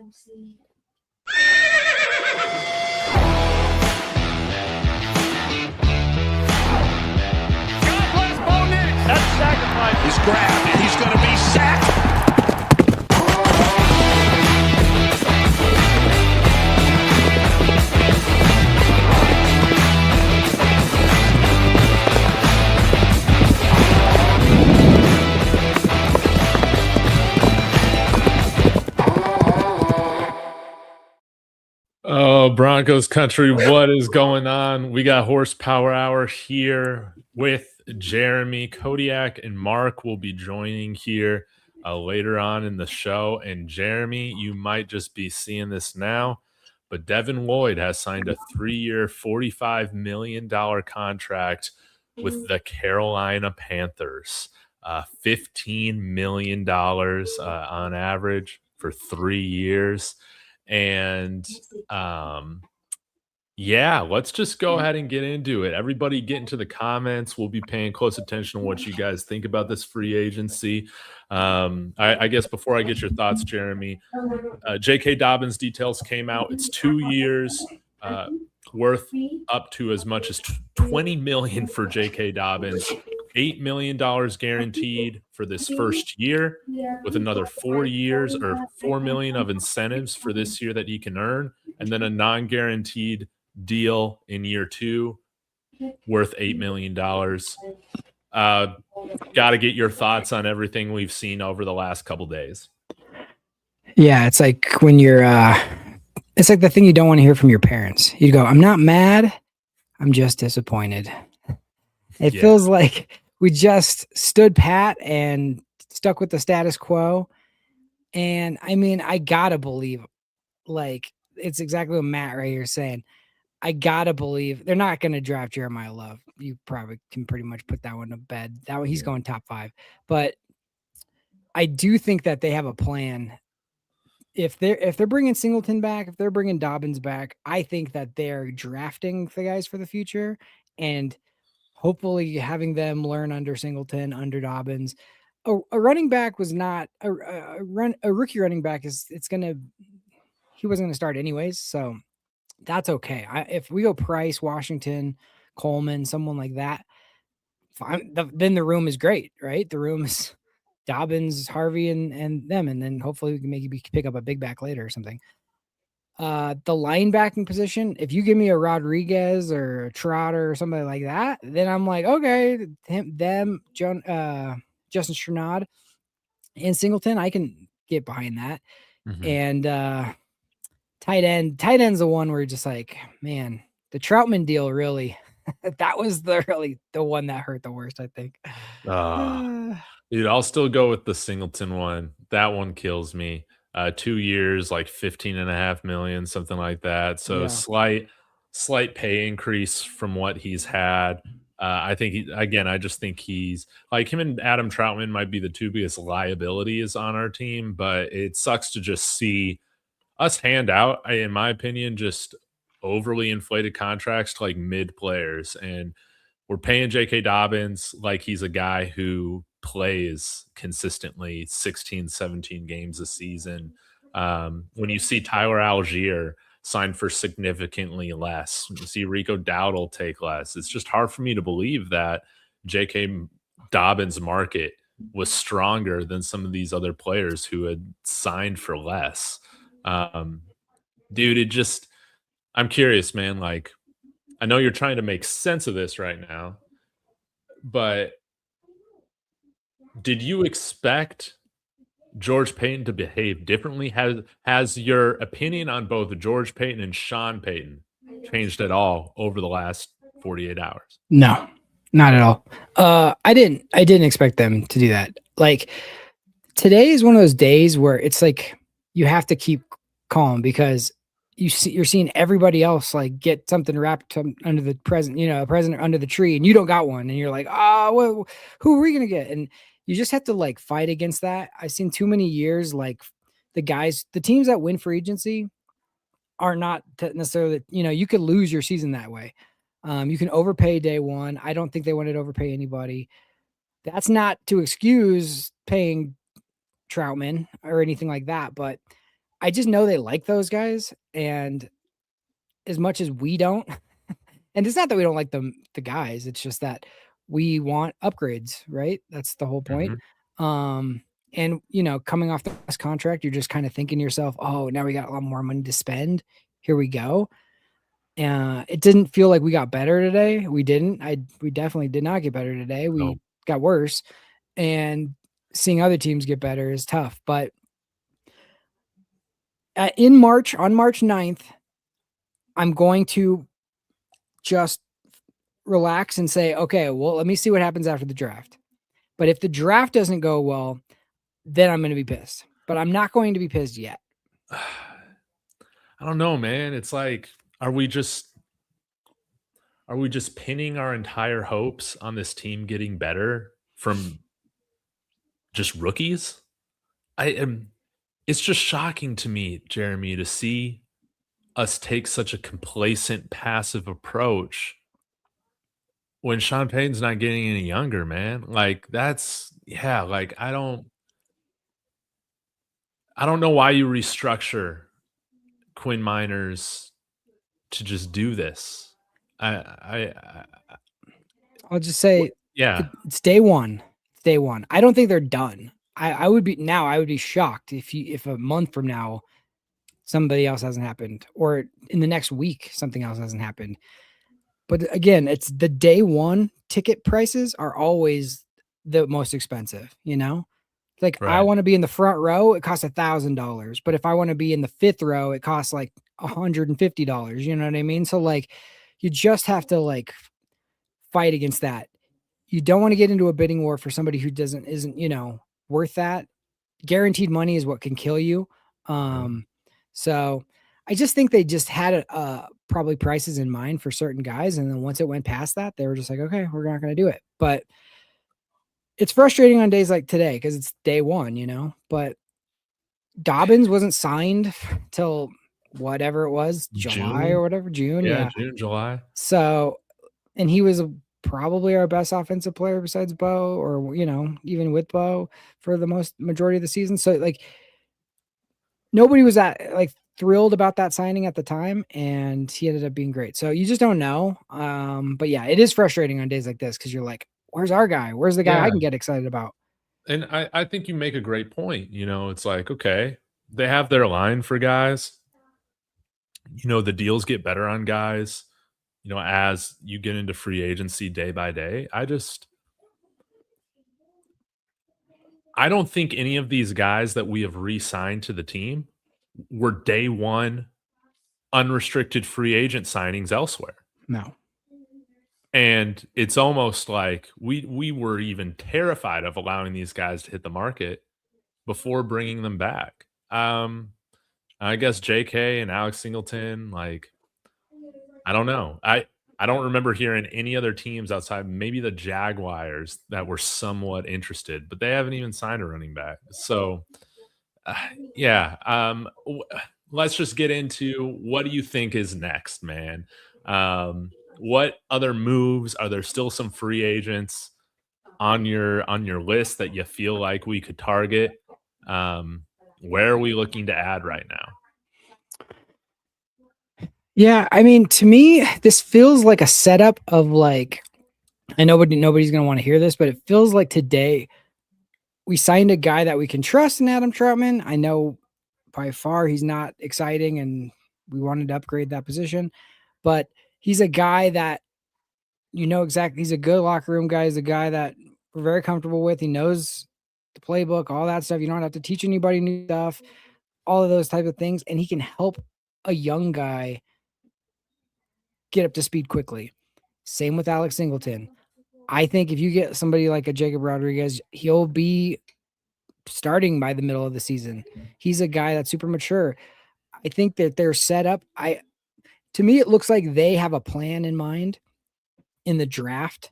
That's sacrifice. He's grabbed and he's going to be sacked. Oh, Broncos country, what is going on? We got Horsepower Hour here with Jeremy. Kodiak and Mark will be joining here later on in the show. And Jeremy, you might just be seeing this now, but Devin Lloyd has signed a 3-year, $45 million contract with the Carolina Panthers. $15 million on average for 3 years. And yeah, let's just go ahead and get into it. Everybody get into the comments. We'll be paying close attention to what you guys think about this free agency. I guess before I get your thoughts, Jeremy, J.K. Dobbins details came out. It's 2 years, worth up to as much as $20 million for J.K. Dobbins. $8 million guaranteed for this first year, with another 4 years or $4 million of incentives for this year that he can earn, and then a non-guaranteed deal in year 2 worth $8 million. Got to get your thoughts on everything we've seen over the last couple days. Yeah, it's like when you're it's like the thing you don't want to hear from your parents. You go, I'm not mad, I'm just disappointed. It feels like we just stood pat and stuck with the status quo. And I mean, I gotta believe, like, it's exactly what Matt right here is saying. I gotta believe they're not going to draft Jeremiah Love. You probably can pretty much put that one to bed. That one, he's going top 5. But I do think that they have a plan. If they're bringing Singleton back, if they're bringing Dobbins back, I think that they're drafting the guys for the future and hopefully having them learn under Singleton, under Dobbins. A running back was not a rookie running back he wasn't going to start anyways. So that's okay. If we go Price, Washington, Coleman, someone like that, fine, then the room is great, right? The room is Dobbins, Harvey, and them. And then hopefully we can maybe pick up a big back later or something. The linebacking position, if you give me a Rodriguez or a Trotter or somebody like that, then I'm like, okay, Justin Strnad and Singleton, I can get behind that. Mm-hmm. And tight end's the one where you're just like, man, the Troutman deal really, that was the one that hurt the worst, I think. Dude, I'll still go with the Singleton one. That one kills me. 2 years, like $15.5 million, something like that. So yeah. Slight pay increase from what he's had. I think I just think he's like, him and Adam Troutman might be the two biggest liabilities on our team, but it sucks to just see us hand out, in my opinion, just overly inflated contracts to like mid players. And we're paying J.K. Dobbins like he's a guy who plays consistently 16, 17 games a season. When you see Tyler Algier signed for significantly less, when you see Rico Dowdle take less, it's just hard for me to believe that J.K. Dobbins' market was stronger than some of these other players who had signed for less. Dude, I'm curious, man. Like, I know you're trying to make sense of this right now, but did you expect George Payton to behave differently? Has your opinion on both George Payton and Sean Payton changed at all over the last 48 hours? No, not at all. I didn't expect them to do that. Like, today is one of those days where it's like you have to keep calm because you're seeing everybody else like get something wrapped under the present, a present under the tree, and you don't got one, and you're like, who are we gonna get? And you just have to like fight against that. I've seen too many years like the teams that win free agency are not necessarily, you could lose your season that way. You can overpay day one. I don't think they wanted to overpay anybody. That's not to excuse paying Troutman or anything like that, but I just know they like those guys, and as much as we don't, and it's not that we don't like the guys, it's just that we want upgrades, right? That's the whole point. And coming off the last contract, you're just kind of thinking to yourself, oh, now we got a lot more money to spend. Here we go. It didn't feel like we got better today. We didn't. We definitely did not get better today. We got worse. And seeing other teams get better is tough. But on March 9th, I'm going to just relax and say, okay, well, let me see what happens after the draft. But if the draft doesn't go well, then I'm going to be pissed. But I'm not going to be pissed yet. I don't know, man. It's like, are we just pinning our entire hopes on this team getting better from just rookies? It's just shocking to me, Jeremy, to see us take such a complacent, passive approach when Sean Payton's not getting any younger, man. Like like I don't know why you restructure Quinn Miners to just do this. I'll just say, it's day one. It's day one. I don't think they're done. I would be shocked if a month from now somebody else hasn't happened, or in the next week something else hasn't happened. But again, it's the day one ticket prices are always the most expensive, Like I want to be in the front row, it costs $1,000. But if I want to be in the fifth row, it costs like $150. You know what I mean? So like, you just have to like fight against that. You don't want to get into a bidding war for somebody who isn't worth that. Guaranteed money is what can kill you. So I just think they just had probably prices in mind for certain guys. And then once it went past that, they were just like, okay, we're not going to do it. But it's frustrating on days like today because it's day one, but Dobbins wasn't signed till whatever it was, July or whatever, June. Yeah. June, July. So, and he was probably our best offensive player besides Bo, or, even with Bo for the majority of the season. So like nobody was thrilled about that signing at the time, and he ended up being great. So you just don't know. But yeah, it is frustrating on days like this because you're like, where's our guy? Where's the guy I can get excited about? And I think you make a great point. It's like, okay, they have their line for guys. The deals get better on guys, as you get into free agency day by day. I don't think any of these guys that we have re-signed to the team were day one unrestricted free agent signings elsewhere. No. And it's almost like we were even terrified of allowing these guys to hit the market before bringing them back. I guess JK and Alex Singleton, like, I don't know. I don't remember hearing any other teams outside maybe the Jaguars that were somewhat interested, but they haven't even signed a running back. So, let's just get into what do you think is next, man? What other moves? Are there still some free agents on your list that you feel like we could target? Where are we looking to add right now? Yeah, I mean, to me, this feels like a setup of like, I know nobody's going to want to hear this, but it feels like today we signed a guy that we can trust in Adam Troutman. I know by far he's not exciting and we wanted to upgrade that position, but he's a guy that exactly. He's a good locker room guy. He's a guy that we're very comfortable with. He knows the playbook, all that stuff. You don't have to teach anybody new stuff, all of those type of things. And he can help a young guy get up to speed quickly. Same with Alex Singleton. I think if you get somebody like a Jacob Rodriguez, he'll be starting by the middle of the season. He's a guy that's super mature. I think that they're set up. To me, it looks like they have a plan in mind in the draft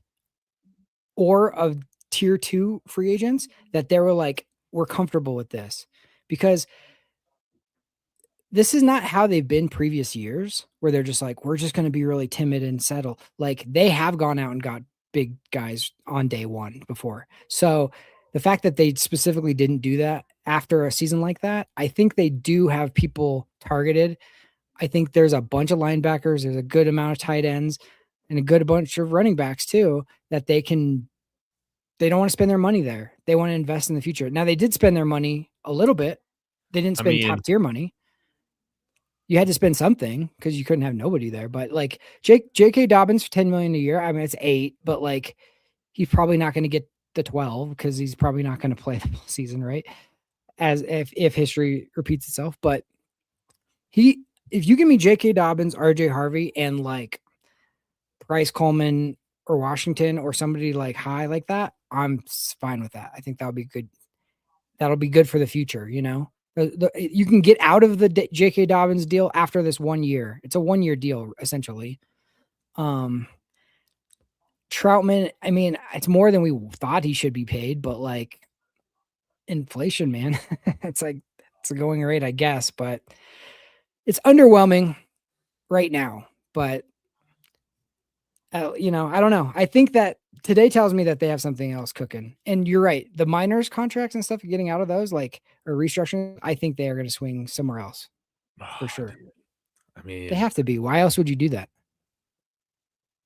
or of tier 2 free agents that they were like, we're comfortable with this, because this is not how they've been previous years where they're just like, we're just going to be really timid and settle. Like they have gone out and got big guys on day one before. So the fact that they specifically didn't do that after a season like that, I think they do have people targeted. I think there's a bunch of linebackers, there's a good amount of tight ends, and a good bunch of running backs too, that they don't want to spend their money there. They want to invest in the future. Now they did spend their money a little bit. They didn't spend top tier money. You had to spend something because you couldn't have nobody there. But like J.K. Dobbins for $10 million a year. I mean, it's 8, but like he's probably not going to get the 12 because he's probably not going to play the whole season, right? As if history repeats itself. But if you give me J.K. Dobbins, R.J. Harvey, and like Bryce Coleman or Washington or somebody like high like that, I'm fine with that. I think that'll be good. That'll be good for the future, you know? You can get out of the J.K. Dobbins deal after this 1 year. It's a 1-year deal, essentially. Troutman, I mean, it's more than we thought he should be paid, but like inflation, man. It's like it's a going rate, I guess, but it's underwhelming right now. But you know, I don't know. I think that today tells me that they have something else cooking. And you're right. The minors contracts and stuff, getting out of those, like, or restructuring, I think they are going to swing somewhere else for sure. Dude. I mean, they have to be. Why else would you do that?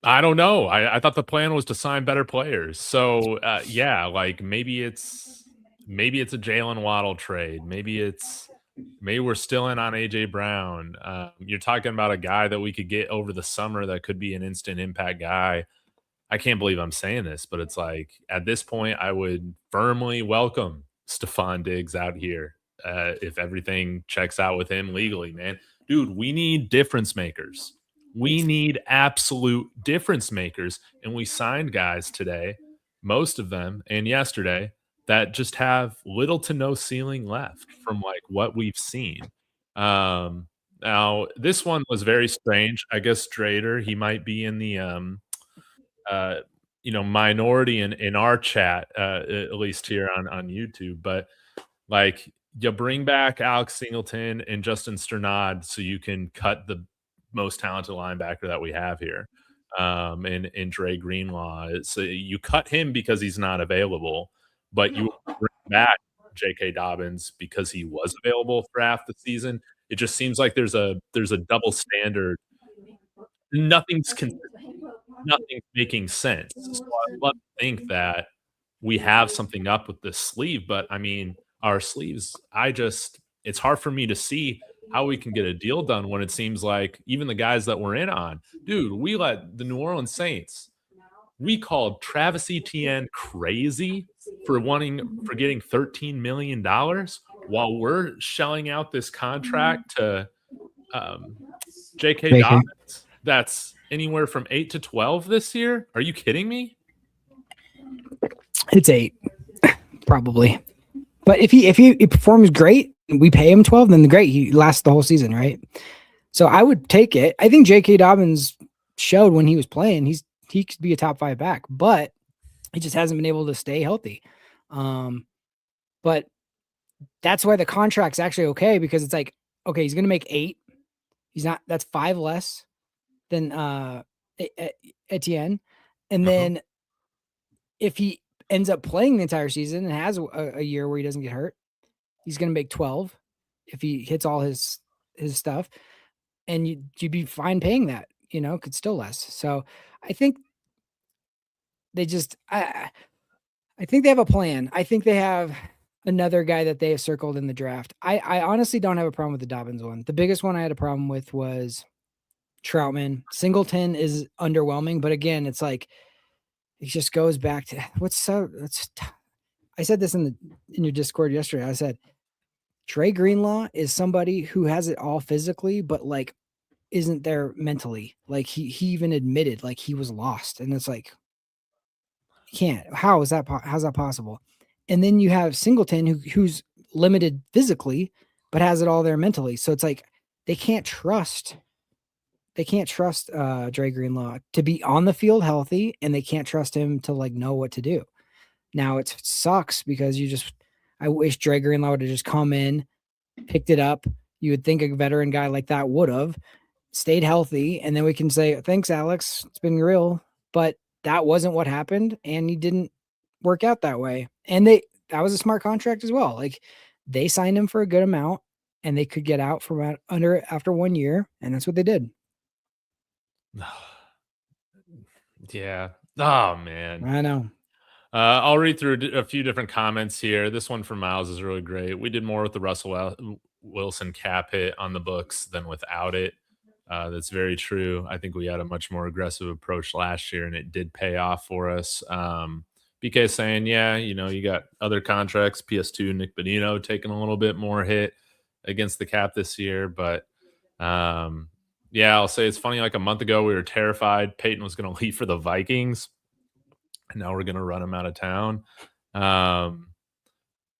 I don't know. I thought the plan was to sign better players. So yeah, like maybe it's a Jalen Waddle trade. Maybe we're still in on AJ Brown. You're talking about a guy that we could get over the summer that could be an instant impact guy. I can't believe I'm saying this, but it's like at this point, I would firmly welcome Stephon Diggs out here if everything checks out with him legally, man. Dude, we need difference makers. We need absolute difference makers. And we signed guys today, most of them, and yesterday, that just have little to no ceiling left from like what we've seen. Now, this one was very strange. I guess Strader, he might be in the minority in our chat, at least here on YouTube. But like, you bring back Alex Singleton and Justin Sternad so you can cut the most talented linebacker that we have here, in Dre Greenlaw. So you cut him because he's not available, but you bring back J.K. Dobbins because he was available for half the season. It just seems like there's a double standard. Nothing's making sense. So I'd love to think that we have something up with this sleeve, but I mean, our sleeves, it's hard for me to see how we can get a deal done when it seems like even the guys that we're in on, dude, we let the New Orleans Saints, we called Travis Etienne crazy for getting $13 million while we're shelling out this contract to J.K. Dobbins. That's anywhere from 8 to 12 this year. Are you kidding me? It's 8, probably. But if he performs great, we pay him 12, then great. He lasts the whole season, right? So I would take it. I think J.K. Dobbins showed when he was playing, he could be a top 5 back, but he just hasn't been able to stay healthy. But that's why the contract's actually okay, because it's like, okay, he's going to make 8. That's 5 less than Etienne. And then if he ends up playing the entire season and has a year where he doesn't get hurt, he's going to make 12 if he hits all his stuff, and you'd be fine paying that, could still less. So I think they I think they have a plan. I think they have another guy that they have circled in the draft. I honestly don't have a problem with the Dobbins one. The biggest one I had a problem with was Troutman. Singleton is underwhelming, but again, it's like, it just goes back to I said this in your Discord yesterday. I said, Dre Greenlaw is somebody who has it all physically, but like isn't there mentally. Like he even admitted like he was lost. And it's like, you can't. How's that possible? And then you have Singleton who's limited physically, but has it all there mentally. So it's like they can't trust Dre Greenlaw to be on the field healthy, and they can't trust him to like know what to do. Now it sucks because I wish Dre Greenlaw would have just come in, picked it up. You would think a veteran guy like that would have stayed healthy, and then we can say, thanks, Alex. It's been real. But that wasn't what happened, and he didn't work out that way. And that was a smart contract as well. Like they signed him for a good amount and they could get out from under it after 1 year. And that's what they did. Yeah. Oh, man. I know. I'll read through a few different comments here. This one from Miles is really great. We did more with the Russell Wilson cap hit on the books than without it. That's very true. I think we had a much more aggressive approach last year, and it did pay off for us. BK saying, yeah, you got other contracts, PS2, Nick Bonino taking a little bit more hit against the cap this year. But yeah, I'll say it's funny. Like a month ago, we were terrified Peyton was going to leave for the Vikings. And now we're going to run him out of town. I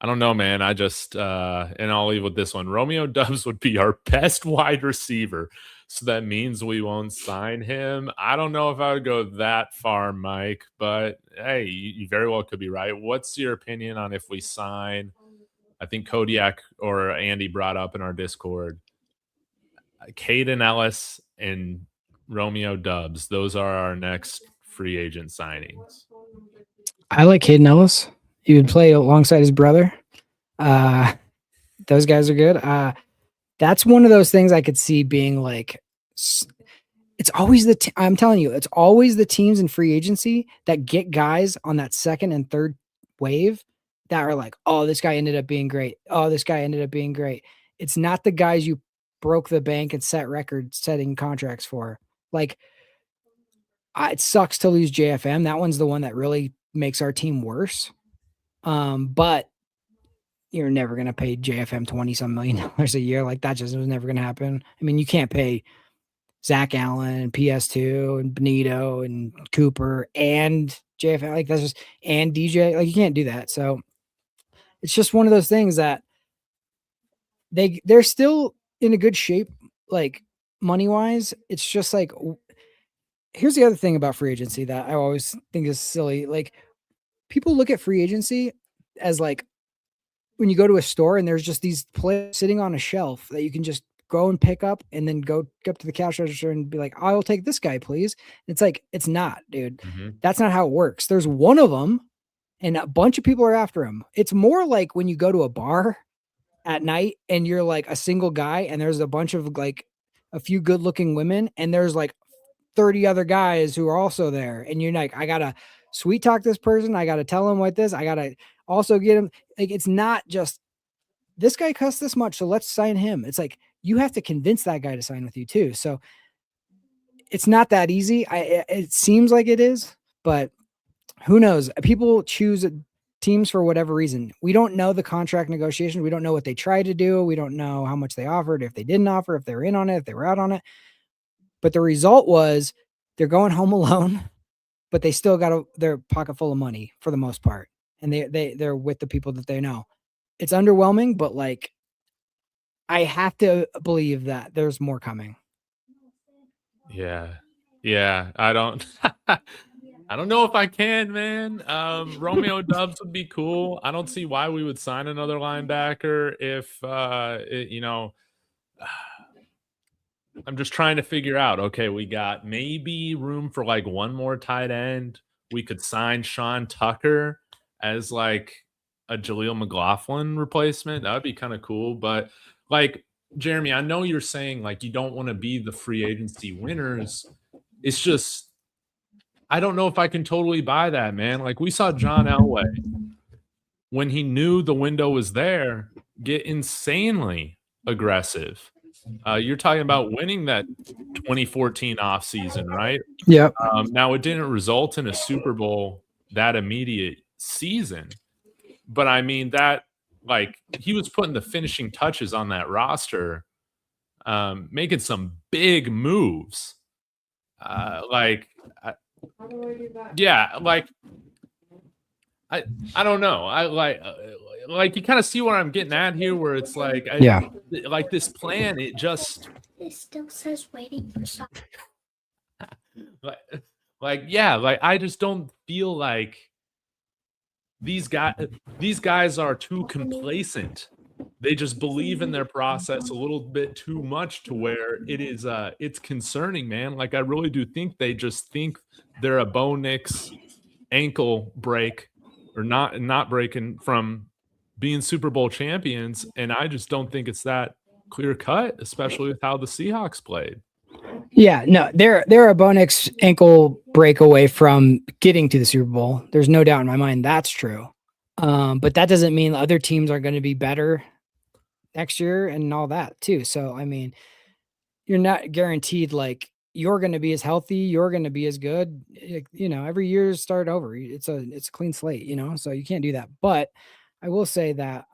don't know, man. I just, and I'll leave with this one. Romeo Doubs would be our best wide receiver. So that means we won't sign him. I don't know if I would go that far, Mike, but hey, you very well could be right. What's your opinion on if we sign? I think Kodiak or Andy brought up in our Discord, Caden Ellis and Romeo Doubs. Those are our next free agent signings. I like Caden Ellis. He would play alongside his brother. Those guys are good. That's one of those things I could see being like, it's always I'm telling you, it's always the teams in free agency that get guys on that second and third wave that are like, oh, this guy ended up being great. Oh, this guy ended up being great. It's not the guys you broke the bank and set record setting contracts for. Like, it sucks to lose JFM. That one's the one that really makes our team worse. But you're never going to pay JFM $20-some million a year. Like that just was never going to happen. I mean, you can't pay Zach Allen and PS2 and Benito and Cooper and JFM. Like that's just, and DJ, like you can't do that. So it's just one of those things that they're still in a good shape, like money wise. It's just like, here's the other thing about free agency that I always think is silly. Like people look at free agency as like when you go to a store and there's just these players sitting on a shelf that you can just go and pick up and then go up to the cash register and be like, I will take this guy, please. It's like, it's not, dude. Mm-hmm. That's not how it works. There's one of them and a bunch of people are after him. It's more like when you go to a bar at night and you're like a single guy and there's a bunch of like a few good looking women and there's like 30 other guys who are also there. And you're like, I got to sweet talk this person. I got to tell him what this, I got to also get him. Like, it's not just this guy costs this much, so let's sign him. It's like, you have to convince that guy to sign with you too. So it's not that easy. It seems like it is, but who knows? People choose teams for whatever reason. We don't know the contract negotiations. We don't know what they tried to do. We don't know how much they offered, if they didn't offer, if they were in on it, if they were out on it. But the result was they're going home alone, but they still got their pocket full of money for the most part. And they're with the people that they know. It's underwhelming, but like, I have to believe that there's more coming. Yeah. I don't know if I can, man. Romeo Doubs would be cool. I don't see why we would sign another linebacker if I'm just trying to figure out, okay, we got maybe room for like one more tight end. We could sign Sean Tucker as like a Jaleel McLaughlin replacement. That would be kind of cool. But like, Jeremy, I know you're saying like you don't want to be the free agency winners. It's just, I don't know if I can totally buy that, man. Like we saw John Elway when he knew the window was there get insanely aggressive. You're talking about winning that 2014 offseason, right? Yeah. Now it didn't result in a Super Bowl that immediate season, but I mean that like he was putting the finishing touches on that roster, making some big moves. I don't know. I like you kind of see what I'm getting at here, where it's like, like this plan, it still says waiting for something. I just don't feel like these guys are too complacent. They just believe in their process a little bit too much to where it's concerning, man. Like I really do think they just think they're a Bo Nix ankle break or not breaking from being Super Bowl champions. And I just don't think it's that clear cut, especially with how the Seahawks played. Yeah, no, they're a Bonix ankle break away from getting to the Super Bowl. There's no doubt in my mind that's true. But that doesn't mean other teams are going to be better next year and all that too. So, I mean, you're not guaranteed like you're going to be as healthy, you're going to be as good. You know, every year start over. It's a clean slate, you know, so you can't do that. But I will say that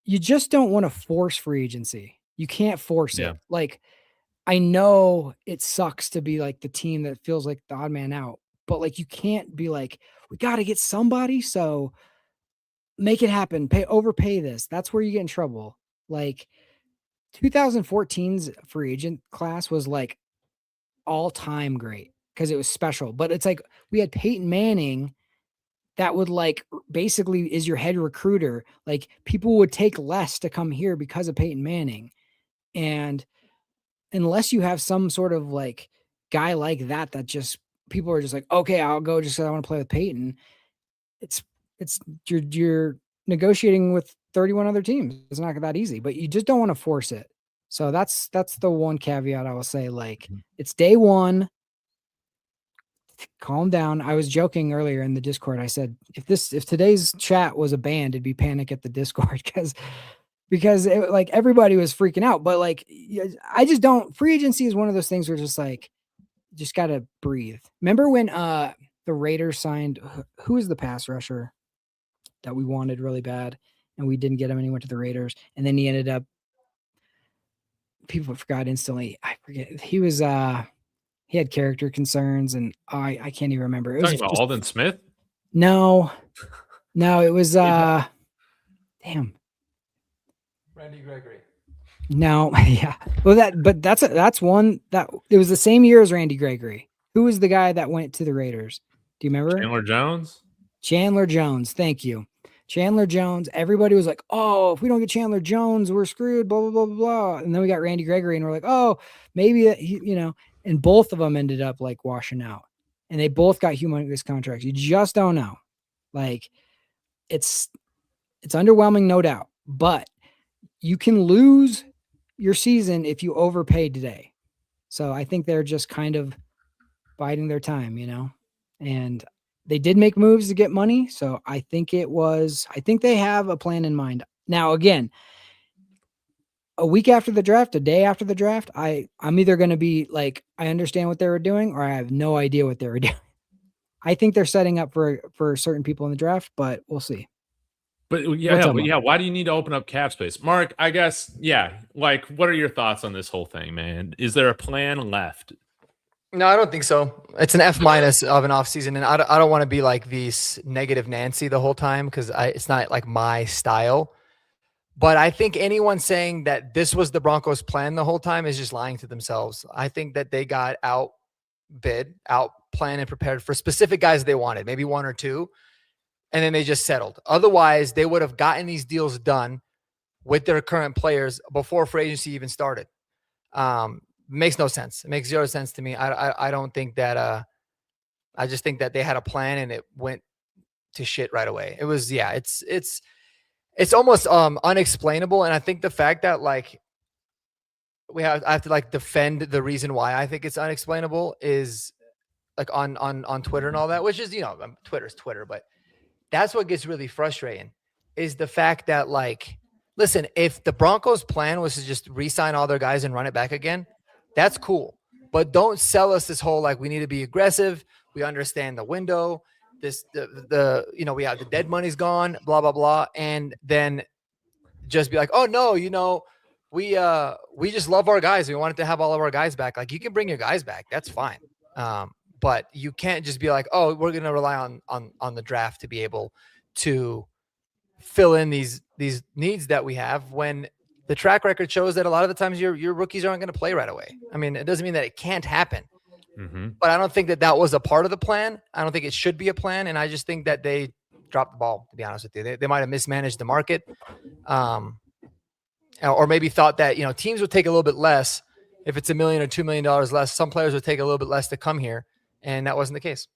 you just don't want to force free agency. You can't force it. Like, I know it sucks to be like the team that feels like the odd man out, but like you can't be like, we got to get somebody, so make it happen. Overpay this. That's where you get in trouble. Like 2014's free agent class was like all time great because it was special. But it's like we had Peyton Manning that would like basically is your head recruiter. Like people would take less to come here because of Peyton Manning. And unless you have some sort of like guy like that just people are just like, okay, I'll go just because I want to play with Peyton. It's you're negotiating with 31 other teams. It's not that easy, but you just don't want to force it. So that's the one caveat I will say. Like it's day one. Calm down. I was joking earlier in the Discord. I said if today's chat was a band, it'd be Panic at the Discord because it, like everybody was freaking out. But like I just don't. Free agency is one of those things where just like just gotta breathe. Remember when the Raiders signed who was the pass rusher that we wanted really bad and we didn't get him and he went to the Raiders and then he ended up people forgot instantly. I forget he was he had character concerns and I can't even remember. It was talking about Aldon Smith? No, it was damn. Randy Gregory. No, yeah. Well, that's one that it was the same year as Randy Gregory. Who was the guy that went to the Raiders? Do you remember? Chandler Jones. Thank you. Chandler Jones. Everybody was like, oh, if we don't get Chandler Jones, we're screwed, blah, blah, blah, blah, blah. And then we got Randy Gregory and we're like, oh, maybe, and both of them ended up like washing out. And they both got humongous contracts. You just don't know. Like, it's underwhelming, no doubt. But you can lose your season if you overpay today. So I think they're just kind of biding their time, and they did make moves to get money. So I think they have a plan in mind. Now, again, a week after the draft, a day after the draft, I'm either going to be like, I understand what they were doing or I have no idea what they were doing. I think they're setting up for certain people in the draft, but we'll see. But yeah. Why do you need to open up cap space? Mark, I guess, like, what are your thoughts on this whole thing, man? Is there a plan left? No, I don't think so. It's an F- of an offseason, and I don't want to be like this negative Nancy the whole time because it's not like my style. But I think anyone saying that this was the Broncos' plan the whole time is just lying to themselves. I think that they got outplanned and prepared for specific guys they wanted, maybe one or two, and then they just settled. Otherwise, they would have gotten these deals done with their current players before free agency even started. Makes no sense. It makes zero sense to me. I don't think that. I just think that they had a plan and it went to shit right away. It was it's almost unexplainable. And I think the fact that like I have to like defend the reason why I think it's unexplainable is like on Twitter and all that, which is Twitter's Twitter, but that's what gets really frustrating is the fact that like, listen, if the Broncos' plan was to just re-sign all their guys and run it back again, that's cool. But don't sell us this whole like we need to be aggressive. We understand the window. We have the dead money's gone, blah blah blah, and then just be like, oh no, we just love our guys. We wanted to have all of our guys back. Like you can bring your guys back, that's fine. But you can't just be like, oh, we're gonna rely on the draft to be able to fill in these needs that we have when the track record shows that a lot of the times your rookies aren't going to play right away. I mean, it doesn't mean that it can't happen, but I don't think that was a part of the plan. I don't think it should be a plan. And I just think that they dropped the ball, to be honest with you. They might've mismanaged the market. Or maybe thought that, teams would take a little bit less. If it's $1 million or $2 million less, some players would take a little bit less to come here. And that wasn't the case.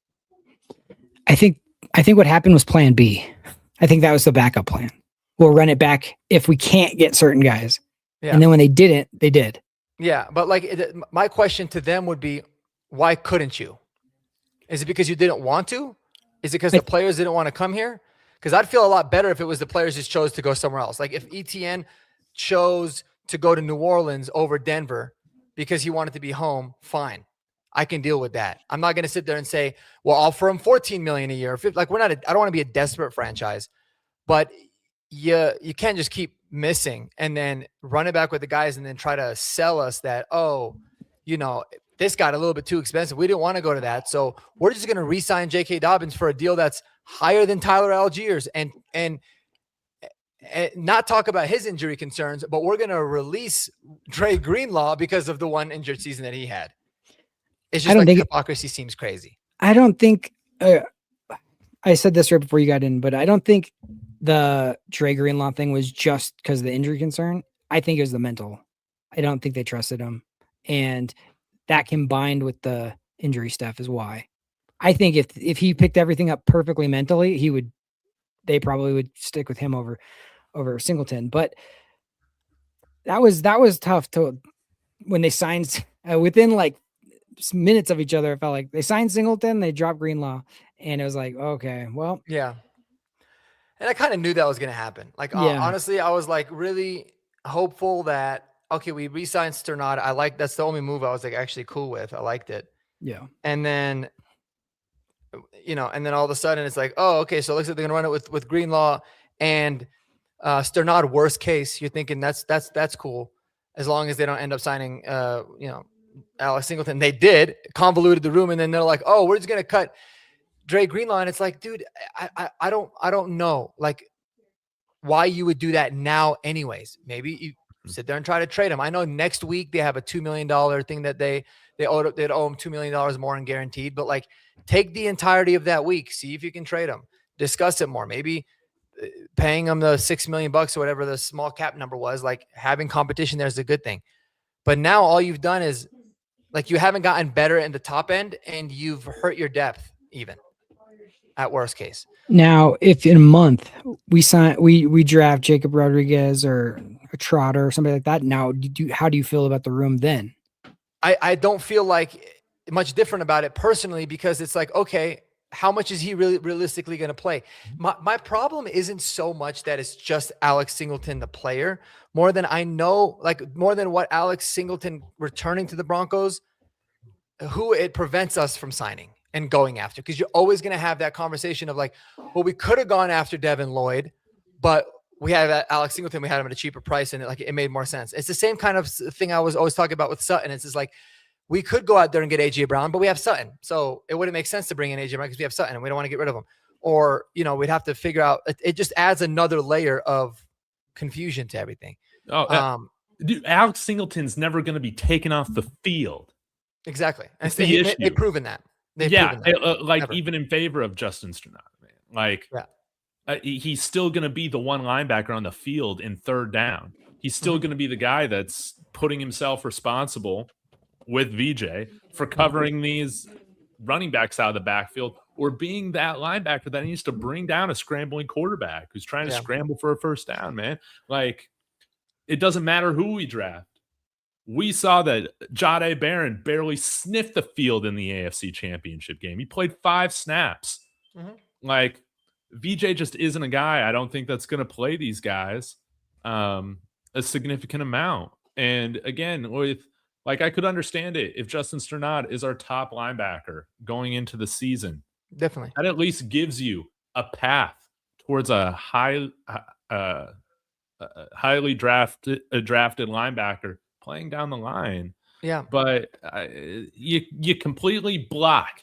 I think I think what happened was plan B. I think that was the backup plan. We'll run it back if we can't get certain guys. Yeah. And then when they didn't, they did. Yeah. But like my question to them would be, why couldn't you? Is it because you didn't want to? Is it because the players didn't want to come here? Because I'd feel a lot better if it was the players just chose to go somewhere else. Like if ETN chose to go to New Orleans over Denver because he wanted to be home, fine. I can deal with that. I'm not going to sit there and say, well, I'll offer him $14 million a year. Like I don't want to be a desperate franchise, but you can't just keep missing and then run it back with the guys and then try to sell us that, oh, you know, this got a little bit too expensive. We didn't want to go to that. So we're just going to re-sign J.K. Dobbins for a deal that's higher than Tyler Algiers and not talk about his injury concerns, but we're going to release Dre Greenlaw because of the one injured season that he had. It's just like the hypocrisy seems crazy. I don't think I said this right before you got in, but I don't think the Dre Greenlaw thing was just because of the injury concern. I think it was the mental. I don't think they trusted him. And that combined with the injury stuff is why. I think if he picked everything up perfectly mentally, they probably would stick with him over Singleton. But that was tough to when they signed within like minutes of each other. It felt like they signed Singleton, they dropped Greenlaw, and it was like, okay, well, yeah. And I kind of knew that was going to happen. Like, honestly, I was like really hopeful that, okay, we re-signed Sternad. That's the only move I was like actually cool with. I liked it. Yeah. And then, you know, and then all of a sudden it's like, oh, okay, so it looks like they're going to run it with Greenlaw and Sternad. Worst case, you're thinking that's cool as long as they don't end up signing, you know, Alex Singleton. They did, convoluted the room, and then they're like, oh, we're just going to cut Dre Greenlaw. And it's like, dude, I don't know like why you would do that now anyways. Maybe you sit there and try to trade him. I know next week they have a $2 million thing that they'd owe him $2 million more in guaranteed, but like take the entirety of that week, see if you can trade him, discuss it more. Maybe paying him the $6 million or whatever the small cap number was, like having competition there is a good thing. But now all you've done is like, you haven't gotten better in the top end and you've hurt your depth even at worst case. Now, if in a month we draft Jacob Rodriguez or a Trotter or somebody like that, now how do you feel about the room then? I don't feel like much different about it personally, because it's like, okay, how much is he really realistically going to play? My problem isn't so much that it's just Alex Singleton, the player, more than what Alex Singleton returning to the Broncos, who it prevents us from signing and going after. Because you're always going to have that conversation of like, well, we could have gone after Devin Lloyd, but we had Alex Singleton, we had him at a cheaper price, and it made more sense. It's the same kind of thing I was always talking about with Sutton. It's just like, we could go out there and get AJ Brown, but we have Sutton. So it wouldn't make sense to bring in AJ Brown because we have Sutton and we don't want to get rid of him. Or, you know, we'd have to figure out, it just adds another layer of confusion to everything. Dude, Alex Singleton's never going to be taken off the field. Exactly. And they've proven that. Even in favor of Justin Sternad, man. Like, he's still going to be the one linebacker on the field in third down. He's still going to be the guy that's putting himself responsible with VJ for covering these running backs out of the backfield, or being that linebacker that needs to bring down a scrambling quarterback who's trying to scramble for a first down, man. Like, it doesn't matter who we draft. We saw that Jahdae Barron barely sniffed the field in the AFC Championship game. He played 5 snaps. Mm-hmm. Like, VJ just isn't a guy, I don't think, that's going to play these guys a significant amount. And again, I could understand it if Justin Sternad is our top linebacker going into the season. Definitely. That at least gives you a path towards a highly drafted linebacker playing down the line. Yeah. But you completely block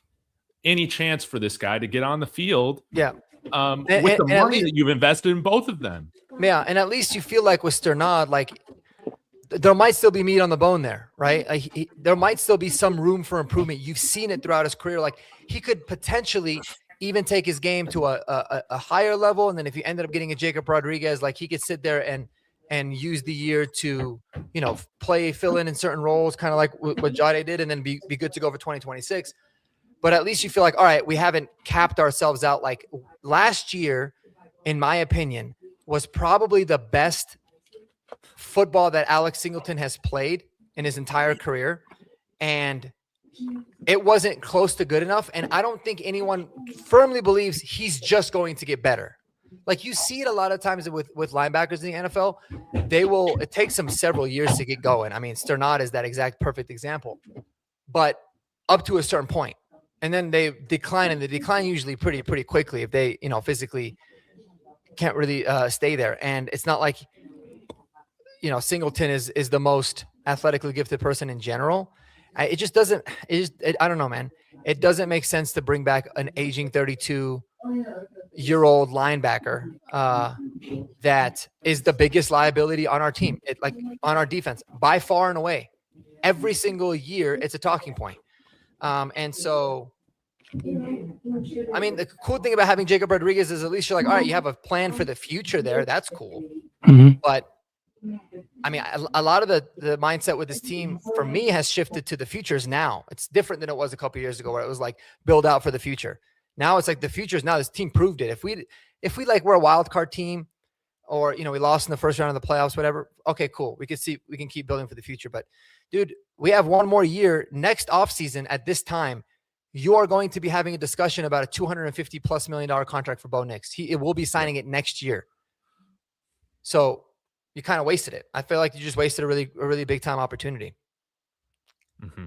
any chance for this guy to get on the field. Yeah. With the money that you've invested in both of them. Yeah. And at least you feel like with Sternad, like, there might still be meat on the bone there, right? Like there might still be some room for improvement. You've seen it throughout his career. Like, he could potentially even take his game to a higher level. And then if you ended up getting a Jacob Rodriguez, like, he could sit there and use the year to, you know, fill in certain roles, kind of like what Jahdae did, and then be good to go for 2026. but at least you feel like, all right, we haven't capped ourselves out. Like last year, in my opinion, was probably the best football that Alex Singleton has played in his entire career. And it wasn't close to good enough. And I don't think anyone firmly believes he's just going to get better. Like you see it a lot of times with linebackers in the NFL, it takes them several years to get going. I mean, Sternad is that exact perfect example, but up to a certain point. And then they decline, and they decline usually pretty quickly if they, physically can't really stay there. And it's not like, Singleton is the most athletically gifted person in general. I don't know, man. It doesn't make sense to bring back an aging 32-year-old linebacker that is the biggest liability on our team, on our defense by far and away. Every single year, it's a talking point. And so, I mean, the cool thing about having Jacob Rodriguez is at least you're like, all right, you have a plan for the future there. That's cool. Mm-hmm. But I mean, a lot of the mindset with this team for me has shifted to the futures now. It's different than it was a couple of years ago where it was like build out for the future. Now it's like the futures. Now this team proved it. If we like we're a wild card team, or we lost in the first round of the playoffs, whatever. Okay, cool. We can keep building for the future. But dude, we have one more year. Next offseason at this time, you are going to be having a discussion about a $250+ million contract for Bo Nix. It will be signing it next year. So you kind of wasted it. I feel like you just wasted a really big time opportunity. Mm-hmm.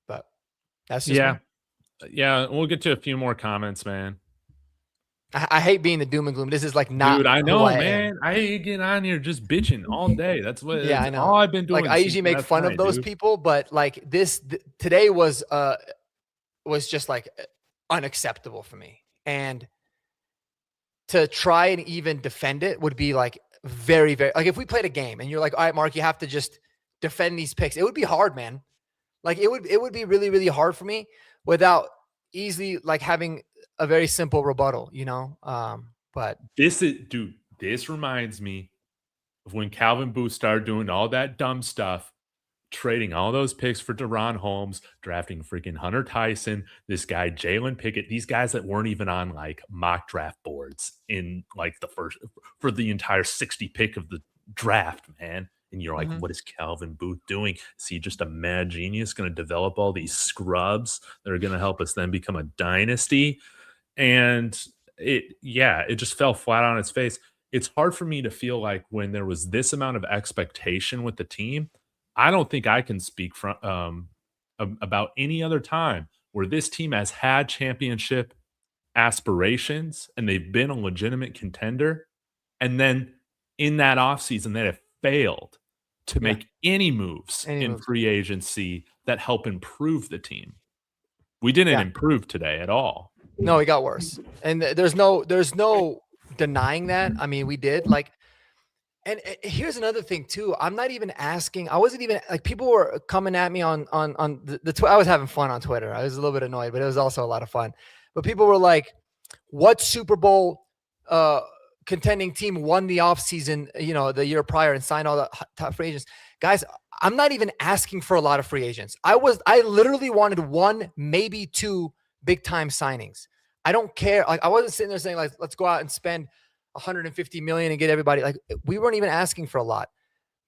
But that's just yeah. We'll get to a few more comments, man. I hate being the doom and gloom. This is like not. Dude, I know, who I man. am. I hate getting on here just bitching all day. That's what. Yeah, I know. All I've been doing. Like I usually make fun of those people, but like today was just like unacceptable for me. And to try and even defend it would be like very, very like if we played a game and you're like, all right, Mark, you have to just defend these picks. It would be hard, man. Like it would be really, really hard for me without easily like having a very simple rebuttal, but this reminds me of when Calvin Booth started doing all that dumb stuff, trading all those picks for Deron Holmes, drafting freaking Hunter Tyson, this guy, Jalen Pickett, these guys that weren't even on like mock draft boards in like for the entire 60 pick of the draft, man. And you're like, What is Calvin Booth doing? Is he just a mad genius going to develop all these scrubs that are going to help us then become a dynasty? And it just fell flat on its face. It's hard for me to feel like when there was this amount of expectation with the team, I don't think I can speak from about any other time where this team has had championship aspirations and they've been a legitimate contender. And then in that offseason, they have failed to make any moves in free agency that help improve the team. We didn't improve today at all. No, it got worse. And there's no denying that. I mean, we did and here's another thing too. I wasn't even like people were coming at me on I was having fun on Twitter. I was a little bit annoyed, but it was also a lot of fun. But people were like, what Super Bowl contending team won the offseason, the year prior and signed all the top free agents? Guys, I'm not even asking for a lot of free agents. I literally wanted one, maybe two big time signings. I don't care. Like I wasn't sitting there saying like, let's go out and spend $150 million and get everybody. Like we weren't even asking for a lot.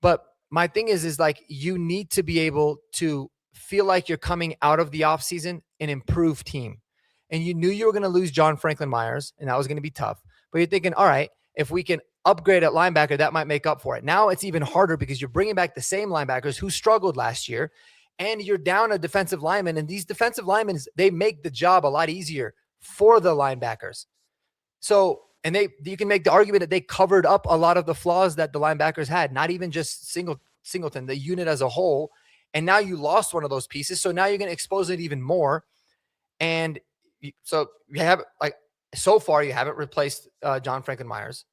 But my thing is like, you need to be able to feel like you're coming out of the offseason an improved team. And you knew you were going to lose John Franklin Myers, and that was going to be tough. But you're thinking, all right, if we can upgrade at linebacker, that might make up for it. Now it's even harder because you're bringing back the same linebackers who struggled last year, and you're down a defensive lineman. And these defensive linemen, they make the job a lot easier for the linebackers. So, and you can make the argument that they covered up a lot of the flaws that the linebackers had, not even just Singleton, the unit as a whole. And now you lost one of those pieces. So now you're going to expose it even more. And so you have so far you haven't replaced John Franklin Myers.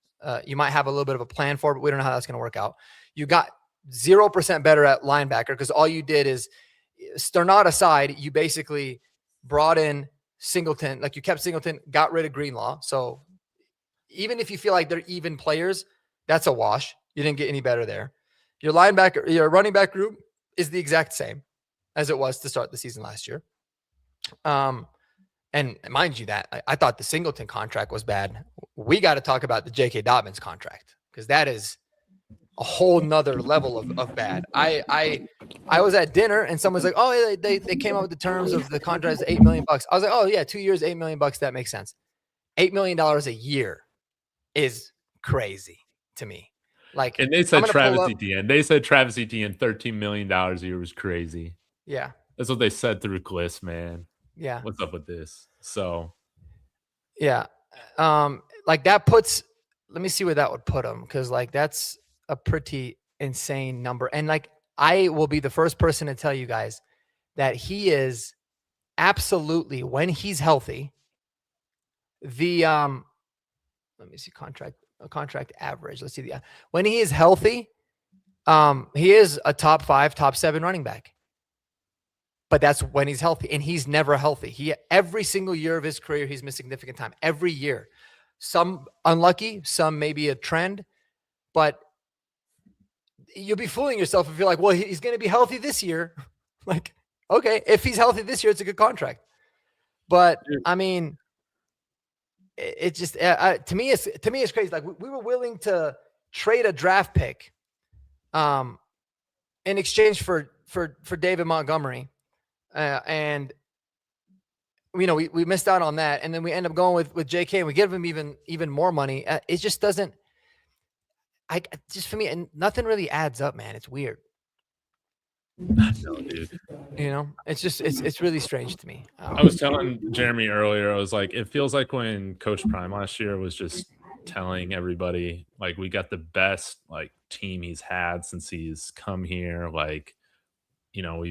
You might have a little bit of a plan for it, but we don't know how that's going to work out. You got 0% better at linebacker because all you did is, Sternad aside, you basically brought in Singleton. Like you kept Singleton, got rid of Greenlaw. So even if you feel like they're even players, that's a wash. You didn't get any better there. Your running back group is the exact same. as it was to start the season last year. And mind you that I thought the Singleton contract was bad. We got to talk about the J.K. Dobbins contract because that is a whole nother level of bad. I was at dinner and someone's like, oh, they came up with the terms of the contract is $8 million. I was like, oh yeah, 2 years, $8 million. That makes sense. $8 million a year is crazy to me. Like, and they said Travis Etienne. They said Travis Etienne $13 million a year was crazy. Yeah, that's what they said through Gliss, man. Yeah, what's up with this? So, yeah, like that puts. Let me see where that would put him because like that's a pretty insane number. And like I will be the first person to tell you guys that he is absolutely when he's healthy. The let me see contract average. Let's see when he is healthy, he is a top 5, top 7 running back. But that's when he's healthy, and he's never healthy. Every single year of his career, he's missed significant time. Every year, some unlucky, some maybe a trend, but you'll be fooling yourself if you're like, well, he's going to be healthy this year. Like, okay, if he's healthy this year, it's a good contract. But I mean, it just to me it's crazy. Like we were willing to trade a draft pick, in exchange for David Montgomery. And you know, we missed out on that, and then we end up going with JK, and we give him even more money. It just doesn't. Just for me, and nothing really adds up, man. It's weird. No, dude. You know, it's just it's really strange to me. I was telling Jeremy earlier, I was like, it feels like when Coach Prime last year was just telling everybody like we got the best like team he's had since he's come here. Like, you know,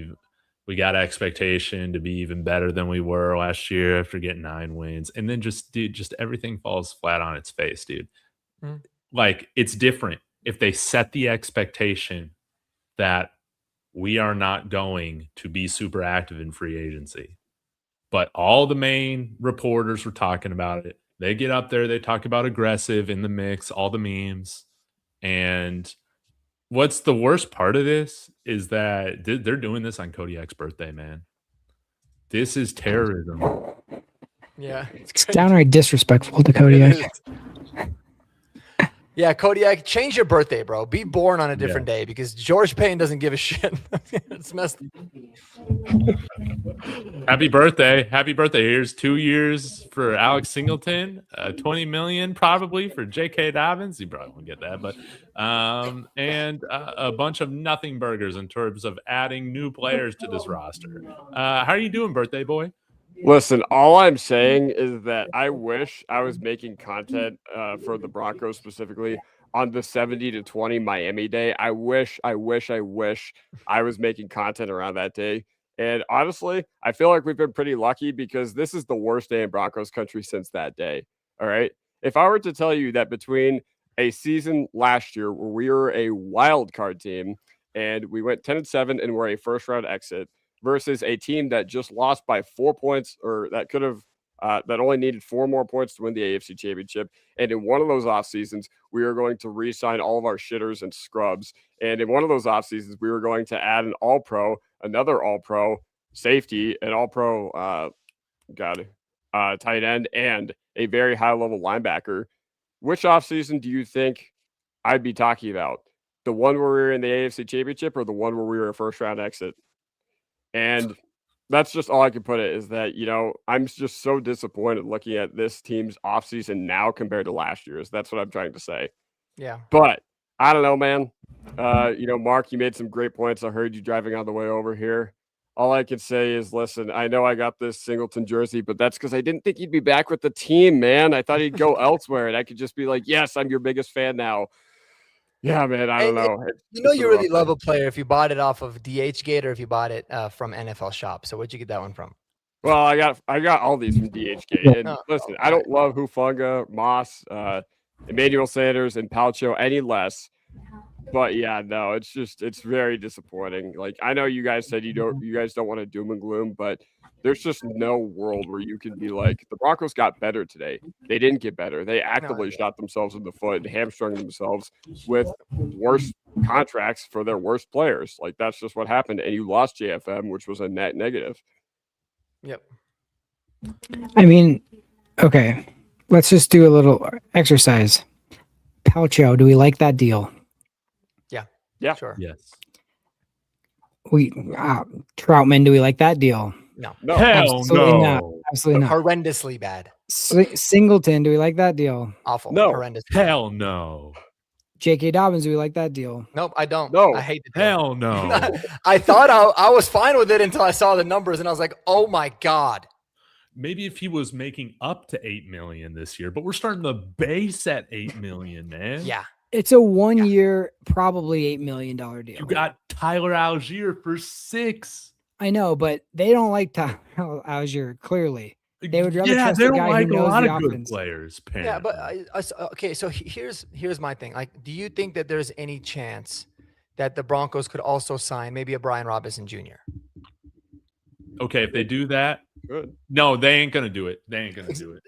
we got expectation to be even better than we were last year after getting 9 wins. And then just everything falls flat on its face, dude. Mm. Like, it's different if they set the expectation that we are not going to be super active in free agency. But all the main reporters were talking about it. They get up there, they talk about aggressive in the mix, all the memes. And what's the worst part of this is that they're doing this on Kodiak's birthday, man. This is terrorism. Yeah. It's downright disrespectful to Kodiak. Yeah, Kodiak, change your birthday, bro. Be born on a different day because George Payne doesn't give a shit. It's messed up. Happy birthday. Happy birthday. Here's 2 years for Alex Singleton, 20 million probably for J.K. Dobbins. You probably won't get that, but and a bunch of nothing burgers in terms of adding new players to this roster. How are you doing, birthday boy? Listen, all I'm saying is that I wish I was making content for the Broncos specifically on the 70-20 Miami day. I wish I was making content around that day. And honestly, I feel like we've been pretty lucky because this is the worst day in Broncos country since that day. All right. If I were to tell you that between a season last year where we were a wild card team and we went 10-7 and we're a first round exit, versus a team that just lost by 4 points, or that could have that only needed 4 more points to win the AFC Championship. And in one of those off seasons, we were going to re-sign all of our shitters and scrubs. And in one of those off seasons, we were going to add an All-Pro, another All-Pro safety, an All-Pro tight end, and a very high-level linebacker. Which off season do you think I'd be talking about? The one where we were in the AFC Championship, or the one where we were a first-round exit? And that's just all I can put it is that, you know, I'm just so disappointed looking at this team's offseason now compared to last year's. That's what I'm trying to say. Yeah. But I don't know, man. You know, Mark, you made some great points. I heard you driving on the way over here. All I can say is, listen, I know I got this Singleton jersey, but that's because I didn't think he'd be back with the team, man. I thought he'd go elsewhere, and I could just be like, yes, I'm your biggest fan now. Yeah, man, I don't know. You know, you really love a player if you bought it off of DHgate or if you bought it from NFL Shop. So where'd you get that one from? Well, I got all these from DHgate. And listen, I don't love Hufanga, Moss, Emmanuel Sanders, and Palcho any less. But yeah, no, it's very disappointing. Like I know you guys said you guys don't want to doom and gloom, but there's just no world where you can be like the Broncos got better today. They didn't get better. They actively shot themselves in the foot and hamstrung themselves with worse contracts for their worst players. Like that's just what happened. And you lost JFM, which was a net negative. Yep. I mean, okay, let's just do a little exercise. Palcho, do we like that deal? Yeah. Sure. Yes. Troutman, do we like that deal? No. Hell Absolutely no. not. Absolutely not. Horrendously bad. Singleton, do we like that deal? Awful. No. Horrendous. Hell no. J.K. Dobbins, do we like that deal? Nope, I don't. No. I hate the deal. Hell no. I thought I was fine with it until I saw the numbers and I was like, oh my God. Maybe if he was making up to 8 million this year, but we're starting the base at 8 million, man. Yeah. It's a 1 year, probably $8 million deal. You got Tyler Algier for 6. I know, but they don't like Tyler Algier, clearly. They would rather trust they the don't guy like who a knows lot the of good offense. players. Yeah, but apparently. okay, so here's my thing. Like, do you think that there's any chance that the Broncos could also sign maybe a Brian Robinson Jr.? Okay, if they do that, Good. no, they ain't gonna do it. They ain't gonna do it.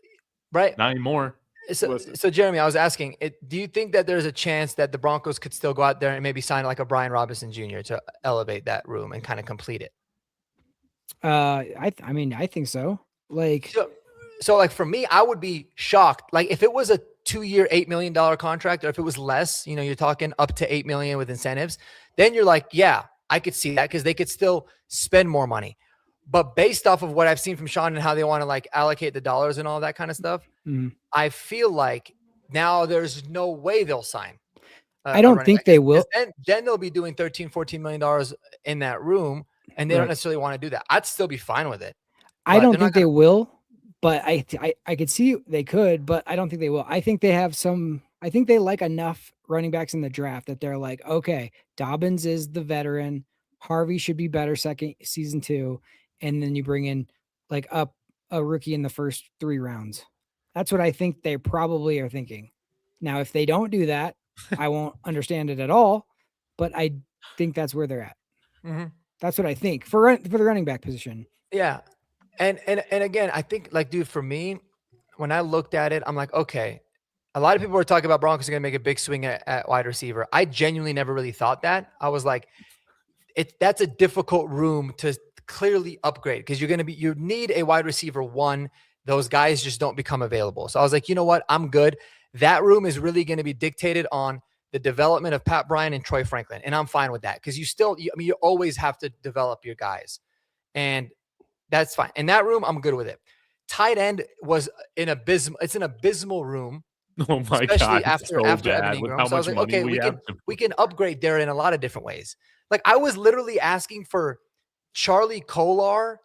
Right? Not anymore. So Jeremy, I was asking, do you think that there's a chance that the Broncos could still go out there and maybe sign like a Brian Robinson Jr. to elevate that room and kind of complete it? I mean, I think so. Like, so like for me, I would be shocked. Like if it was a 2-year, $8 million contract, or if it was less, you're talking up to $8 million with incentives, then you're like, yeah, I could see that because they could still spend more money. But based off of what I've seen from Sean and how they want to like allocate the dollars and all that kind of stuff, I feel like now there's no way they'll sign. I don't think they will. Then they'll be doing $13-14 million in that room, and they don't necessarily want to do that. I'd still be fine with it. I don't think they will, but I could see they could, but I don't think they will. I think they have some. I think they like enough running backs in the draft that they're like, okay, Dobbins is the veteran. Harvey should be better season 2. And then you bring in like a rookie in the first 3 rounds. That's what I think they probably are thinking. Now, if they don't do that, I won't understand it at all. But I think that's where they're at. Mm-hmm. That's what I think for the running back position. Yeah, and again, I think like, dude, for me, when I looked at it, I'm like, okay. A lot of people were talking about Broncos are going to make a big swing at wide receiver. I genuinely never really thought that. I was like, that's a difficult room to clearly upgrade because you need a wide receiver 1. Those guys just don't become available. So I was like, you know what? I'm good. That room is really going to be dictated on the development of Pat Bryant and Troy Franklin. And I'm fine with that because you always have to develop your guys. And that's fine. In that room, I'm good with it. Tight end was an abysmal room. Oh my especially God, after Evan Ingram. So I was like, okay, we can upgrade there in a lot of different ways. Like I was literally asking for Charlie Kolar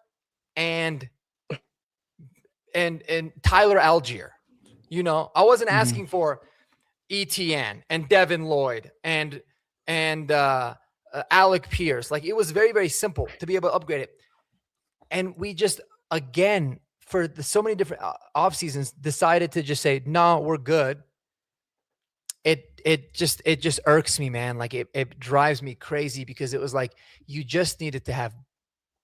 and Tyler Algier. I wasn't asking for ETN and Devin Lloyd and Alec Pierce. Like it was very, very simple to be able to upgrade it. And we just, again, for so many different off seasons, decided to just say, no, we're good. It just irks me, man. Like it drives me crazy because it was like, you just needed to have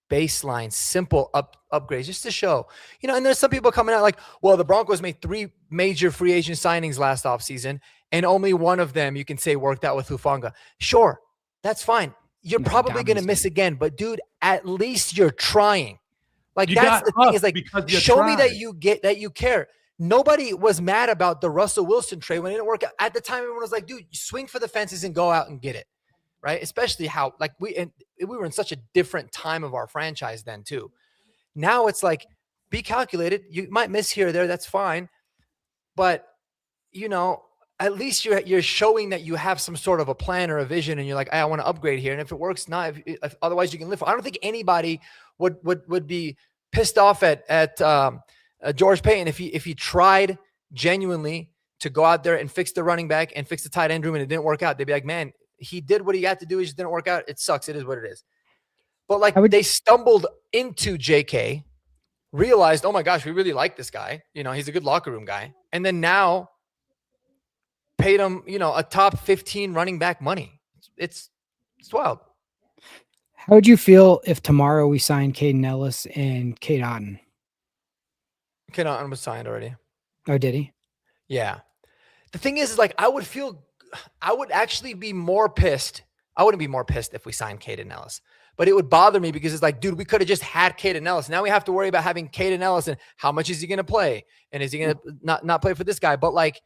baseline, simple upgrades just to show, and there's some people coming out like, well, the Broncos made 3 major free agent signings last offseason, and only one of them you can say worked out with Hufanga. Sure, that's fine. You're probably going to miss again, but dude, at least you're trying. Like that's the thing is like, show me that you care. Nobody was mad about the Russell Wilson trade when it didn't work out. At the time, everyone was like, dude, you swing for the fences and go out and get it. Right. Especially how like we were in such a different time of our franchise then too. Now it's like, be calculated. You might miss here or there. That's fine. But at least you're showing that you have some sort of a plan or a vision and you're like, hey, I want to upgrade here. And if it works, not, if otherwise you can live. I don't think anybody would be pissed off at George Payton if he tried genuinely to go out there and fix the running back and fix the tight end room and it didn't work out. They'd be like, man, he did what he had to do. It just didn't work out. It sucks. It is what it is. But like they stumbled into JK, realized, oh my gosh, we really like this guy. He's a good locker room guy. And then now paid him, a top 15 running back money. it's wild. How would you feel if tomorrow we signed Caden Ellis and Kate Otten? Kate Otten was signed already. Oh, did he? Yeah. The thing is like I would actually be more pissed. I wouldn't be more pissed if we signed Caden Ellis, but it would bother me because it's like, dude, we could have just had Caden Ellis. Now we have to worry about having Caden Ellis and how much is he going to play, and is he going to not play for this guy? But like,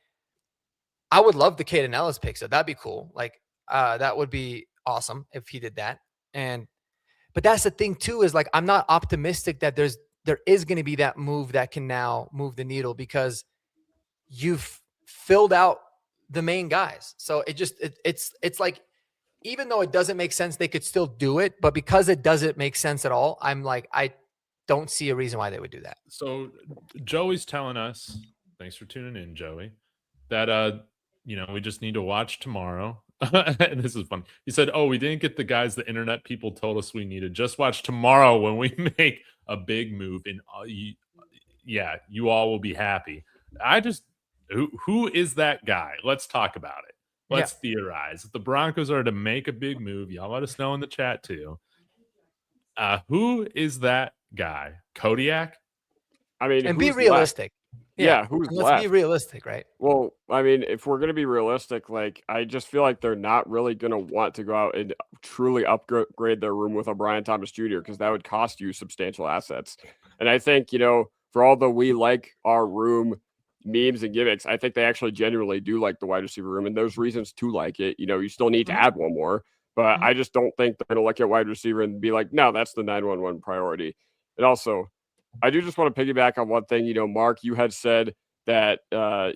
I would love the Caden Ellis pick, so that'd be cool. Like, that would be awesome if he did that. But that's the thing too, is like I'm not optimistic that there is going to be that move that can now move the needle because you've filled out the main guys. So it's like, even though it doesn't make sense, they could still do it. But because it doesn't make sense at all, I'm like, I don't see a reason why they would do that. So Joey's telling us, thanks for tuning in, Joey, that we just need to watch tomorrow. And this is fun. He said, "Oh, we didn't get the guys the internet people told us we needed. Just watch tomorrow when we make a big move, and you all will be happy." Who is that guy? Let's talk about it. Let's theorize. If the Broncos are to make a big move, y'all let us know in the chat too. Who is that guy? Kodiak? I mean, and be realistic. Yeah, who's let's left? Be realistic, right? Well, I mean, if we're going to be realistic, like I just feel like they're not really going to want to go out and truly upgrade their room with a Brian Thomas Jr. because that would cost you substantial assets. And I think, for all the we like our room memes and gimmicks, I think they actually genuinely do like the wide receiver room, and there's reasons to like it. You still need to add one more, but I just don't think they're going to look at wide receiver and be like, no, that's the 911 priority. And also, I do just want to piggyback on one thing. Mark, you had said that,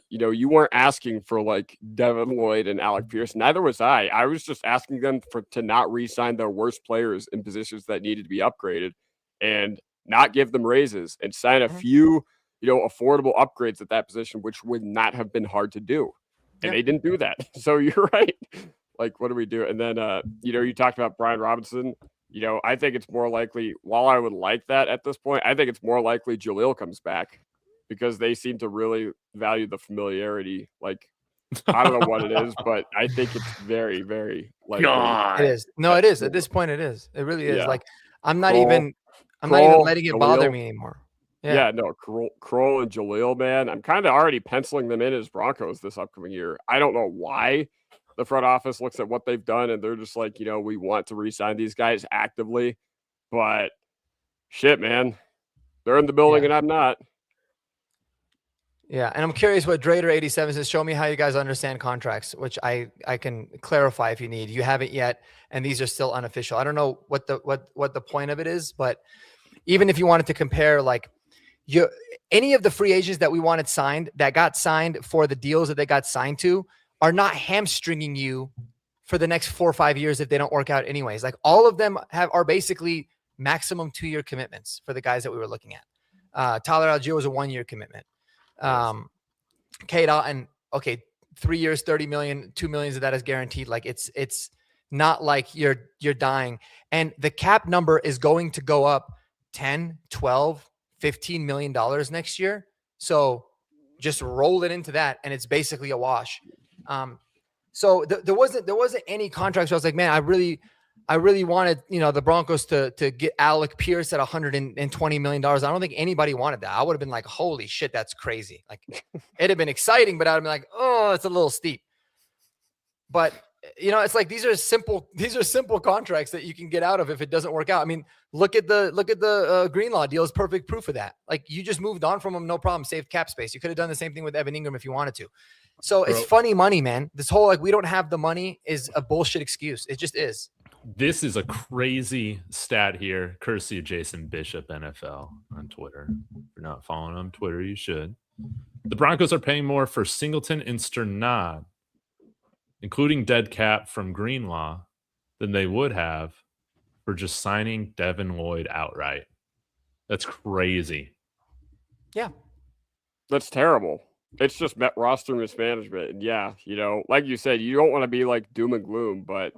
you weren't asking for like Devin Lloyd and Alec Pierce. Neither was I. I was just asking them to not re-sign their worst players in positions that needed to be upgraded and not give them raises and sign a few, affordable upgrades at that position, which would not have been hard to do. And they didn't do that. So you're right. Like, what do we do? And then, you talked about Brian Robinson. I think it's more likely, while I would like that at this point, I think it's more likely Jaleel comes back because they seem to really value the familiarity. Like, I don't know what it is, but I think it's very, very likely. It is. No, it is. At this point, it is. It really is. Yeah. Like, I'm not even letting it bother me anymore. Yeah, no, Kroll and Jaleel, man. I'm kind of already penciling them in as Broncos this upcoming year. I don't know why. The front office looks at what they've done and they're just like, we want to re-sign these guys actively, but shit, man, they're in the building and I'm not. Yeah. And I'm curious what Drader87 says. Show me how you guys understand contracts, which I can clarify if you need. You haven't yet. And these are still unofficial. I don't know what the point of it is, but even if you wanted to compare, like any of the free agents that we wanted signed that got signed for the deals that they got signed to, are not hamstringing you for the next 4 or 5 years if they don't work out anyways. Like all of them are basically maximum 2-year commitments for the guys that we were looking at. Tyler Algier was a 1-year commitment. Kate Otten, 3 years, 30 million, 2 million of that is guaranteed. Like it's not like you're dying. And the cap number is going to go up 10, 12, $15 million next year. So just roll it into that and it's basically a wash. So there wasn't any contracts where I was like, man, I really wanted, the Broncos to get Alec Pierce at $120 million. I don't think anybody wanted that. I would have been like, holy shit, that's crazy. Like it'd have been exciting, but I'd have been like, oh, it's a little steep. But it's like, these are simple contracts that you can get out of if it doesn't work out. I mean, look at the Greenlaw deal is perfect proof of that. Like you just moved on from them. No problem. Saved cap space. You could have done the same thing with Evan Ingram if you wanted to. So it's funny money, man. This whole, like, we don't have the money is a bullshit excuse. It just is. This is a crazy stat here, courtesy of Jason Bishop NFL on Twitter. If you're not following him on Twitter, you should. The Broncos are paying more for Singleton and Sternad, including dead cap from Greenlaw, than they would have for just signing Devin Lloyd outright. That's crazy. Yeah. That's terrible. It's just roster mismanagement. And yeah, like you said, you don't want to be like doom and gloom, but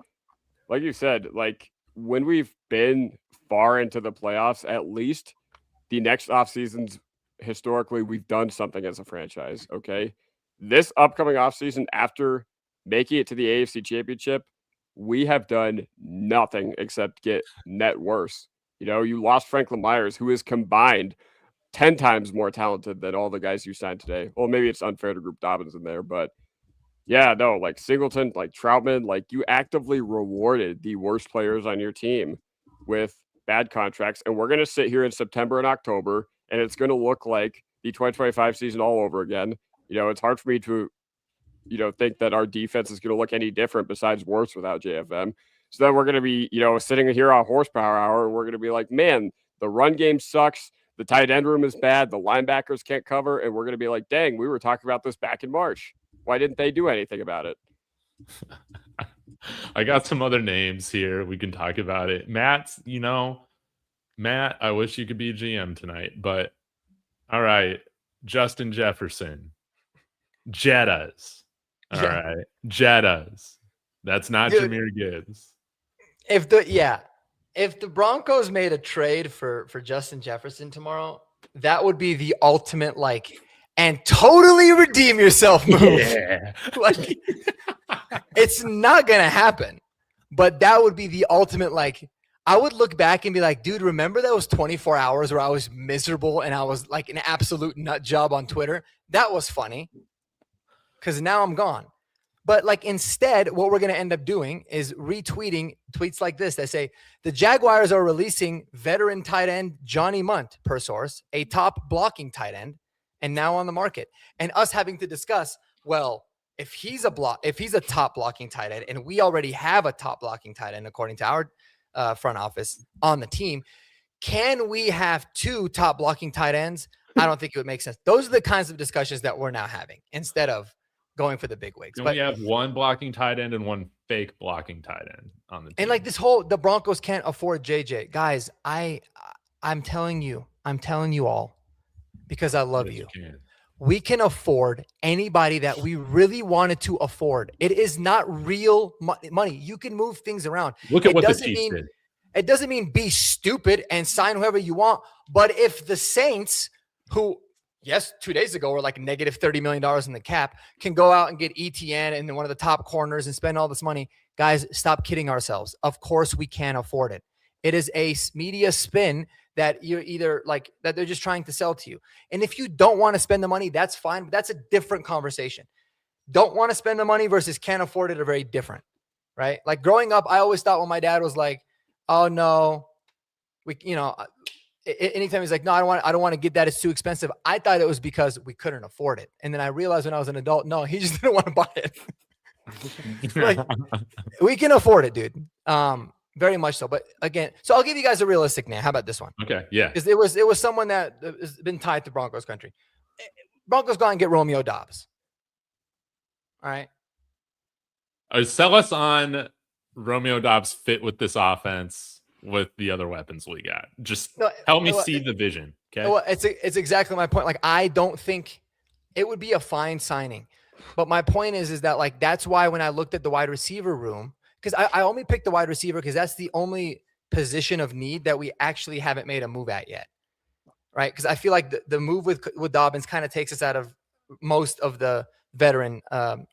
like you said, like when we've been far into the playoffs, at least the next off seasons, historically, we've done something as a franchise. Okay. This upcoming off season, after making it to the AFC Championship, we have done nothing except get net worse. You know, you lost Franklin Myers, who is combined 10 times more talented than all the guys you signed today. Well, maybe it's unfair to group Dobbins in there, but yeah, no, like Singleton, like Troutman, like you actively rewarded the worst players on your team with bad contracts. And we're going to sit here in September and October, and it's going to look like the 2025 season all over again. You know, it's hard for me to, think that our defense is going to look any different besides worse without JFM. So then we're going to be, sitting here on horsepower hour, and we're going to be like, man, the run game sucks. The tight end room is bad. The linebackers can't cover. And we're going to be like, dang, we were talking about this back in March. Why didn't they do anything about it? I got some other names here. We can talk about it. Matt, I wish you could be GM tonight, but all right. Justin Jefferson. Jettas. All right. Jettas. That's not Dude, Jahmyr Gibbs. If the Broncos made a trade for Justin Jefferson tomorrow, that would be the ultimate and totally redeem yourself move. Yeah. It's not gonna happen, but that would be the ultimate. I would look back and be like, dude, remember those 24 hours where I was miserable and I was like an absolute nut job on Twitter? That was funny because now I'm gone. But instead, what we're going to end up doing is retweeting tweets like this that say the Jaguars are releasing veteran tight end Johnny Munt, per source, a top blocking tight end, and now on the market. And us having to discuss, well, if he's a top blocking tight end, and we already have a top blocking tight end according to our front office on the team, can we have two top blocking tight ends? I don't think it would make sense. Those are the kinds of discussions that we're now having instead of going for the big wigs. But we have one blocking tight end and one fake blocking tight end on the team. And the Broncos can't afford JJ. Guys, I'm telling you all, because I love you. We can afford anybody that we really wanted to afford. It is not real money. You can move things around. Look at what the Chiefs did. It doesn't mean be stupid and sign whoever you want. But if the Saints, who, yes, 2 days ago were negative $30 million in the cap, can go out and get ETN and one of the top corners and spend all this money, guys, stop kidding ourselves. Of course we can't afford it. It is a media spin that you're either that they're just trying to sell to you. And if you don't want to spend the money, that's fine. But that's a different conversation. Don't want to spend the money versus can't afford it are very different, right? Growing up, I always thought when my dad was like, oh no, anytime he's like, no, I don't want to get that. It's too expensive. I thought it was because we couldn't afford it. And then I realized when I was an adult, no, he just didn't want to buy it. We can afford it, dude. Very much so. But again, so I'll give you guys a realistic name. How about this one? Okay. Yeah. Because it was someone that has been tied to Broncos country. Broncos go out and get Romeo Dobbs. All right. Sell us on Romeo Dobbs fit with this offense with the other weapons we got. Just help me see the vision. Okay. Well, it's exactly my point. I don't think it would be a fine signing. But my point is that that's why when I looked at the wide receiver room, because I only picked the wide receiver because that's the only position of need that we actually haven't made a move at yet. Right. Because I feel like the move with Dobbins kind of takes us out of most of the veteran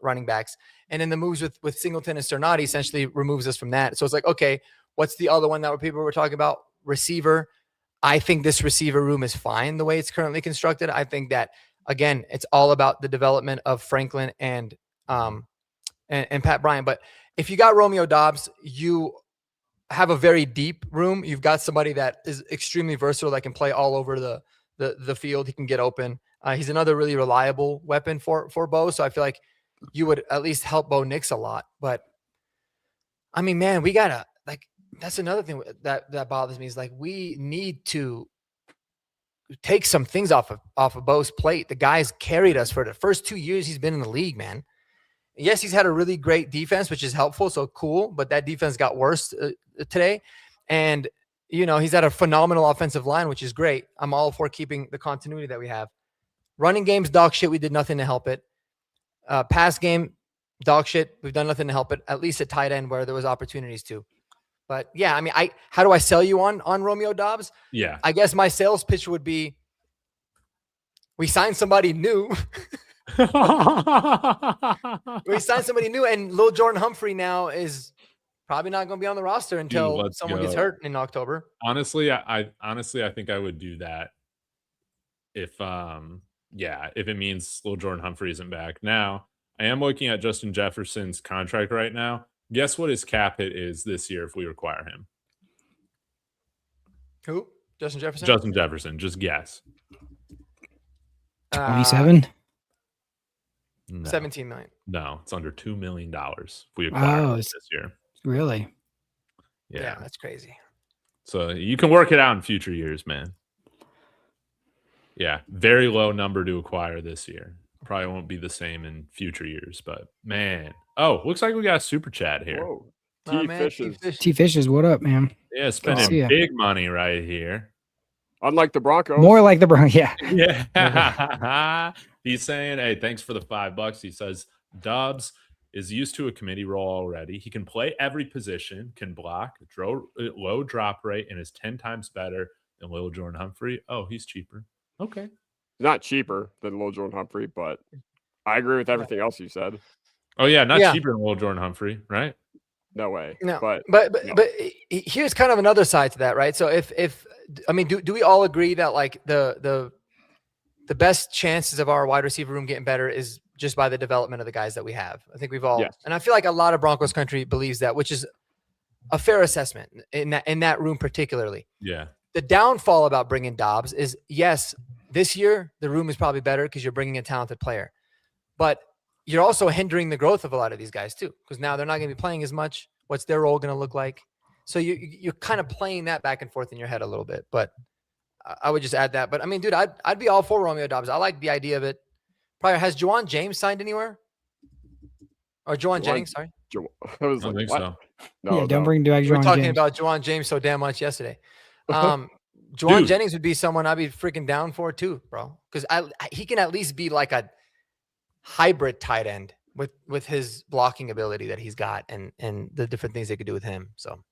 running backs. And then the moves with Singleton and Cernati essentially removes us from that. So it's okay, what's the other one that people were talking about? Receiver. I think this receiver room is fine the way it's currently constructed. I think that, again, it's all about the development of Franklin and Pat Bryant. But if you got Romeo Dobbs, you have a very deep room. You've got somebody that is extremely versatile that can play all over the field. He can get open. He's another really reliable weapon for Bo. So I feel like you would at least help Bo Nix a lot. But I mean, man, we gotta that's another thing that bothers me is we need to take some things off of Bo's plate. The guy's carried us for the first 2 years he's been in the league, man. Yes, he's had a really great defense, which is helpful. So cool. But that defense got worse today. And, he's had a phenomenal offensive line, which is great. I'm all for keeping the continuity that we have. Running game's dog shit. We did nothing to help it. Pass game, dog shit. We've done nothing to help it, at least at tight end where there was opportunities to. But yeah, I mean, how do I sell you on Romeo Dobbs? Yeah. I guess my sales pitch would be we signed somebody new. We signed somebody new, and Lil Jordan Humphrey now is probably not going to be on the roster until let's someone gets go. hurt in October. Honestly, I think I would do that if if it means Lil Jordan Humphrey isn't back. Now, I am looking at Justin Jefferson's contract right now. Guess what his cap hit is this year if we require him? Who? Justin Jefferson? Justin Jefferson. Just guess. 27. No. 17 million. No, it's under $2 million if we acquire him this year. Really? Yeah, that's crazy. So you can work it out in future years, man. Yeah, very low number to acquire this year. Probably won't be the same in future years, but man. Oh, looks like we got a super chat here. Whoa. Oh, T man, Fishes. T Fishes, what up, man? Yeah, see spending ya. big money right here. Unlike the Broncos. More like the Broncos. Yeah. Yeah. He's saying, hey, thanks for the $5. He says, Dobbs is used to a committee role already. He can play every position, can block, low drop rate, and is 10 times better than Lil Jordan Humphrey. Oh, he's cheaper. Okay. Not cheaper than Lil Jordan Humphrey, but I agree with everything else you said. Oh, yeah, not cheaper than Lil Jordan Humphrey, right? No way. No, but here's kind of another side to that, right? So if I mean, do we all agree that like the best chances of our wide receiver room getting better is just by the development of the guys that we have? I think we've all, and I feel like a lot of Broncos country believes that, which is a fair assessment in that room particularly. Yeah. The downfall about bringing Dobbs is, yes, this year the room is probably better because you're bringing a talented player, but you're also hindering the growth of a lot of these guys too, because now they're not going to be playing as much. What's their role going to look like? So you're kind of playing that back and forth in your head a little bit, but I would just add that. But I mean, dude, I'd be all for Romeo Dobbs. I like the idea of it. Probably has Juwan James signed anywhere? Or Juwan Jennings, sorry. I was don't like, think what? so. No, Yeah, don't bring back We were Juwan talking James. about Juwan James so damn much yesterday. Juwan Dude. Jennings would be someone I'd be freaking down for too, bro. Because he can at least be like a hybrid tight end with his blocking ability that he's got and the different things they could do with him. So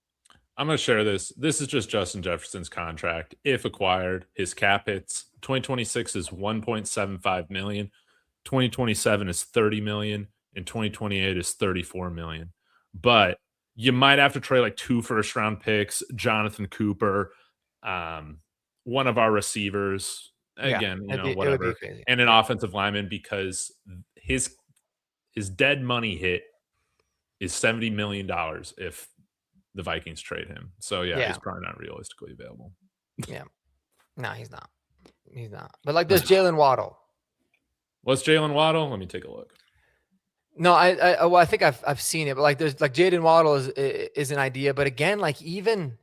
I'm going to share this. This is just Justin Jefferson's contract. If acquired, his cap hits 2026 is 1.75 million, 2027 is 30 million, and 2028 is 34 million. But you might have to trade like 2 first-round picks, Jonathan Cooper, one of our receivers, again, whatever, and an offensive lineman, because his dead money hit is $70 million if the Vikings trade him. So he's probably not realistically available. Yeah. No, he's not. He's not. But like there's Jalen Waddle. What's Jalen Waddle? Let me take a look. No, I think I've seen it, but like there's like Jaden Waddle is an idea. But again, like even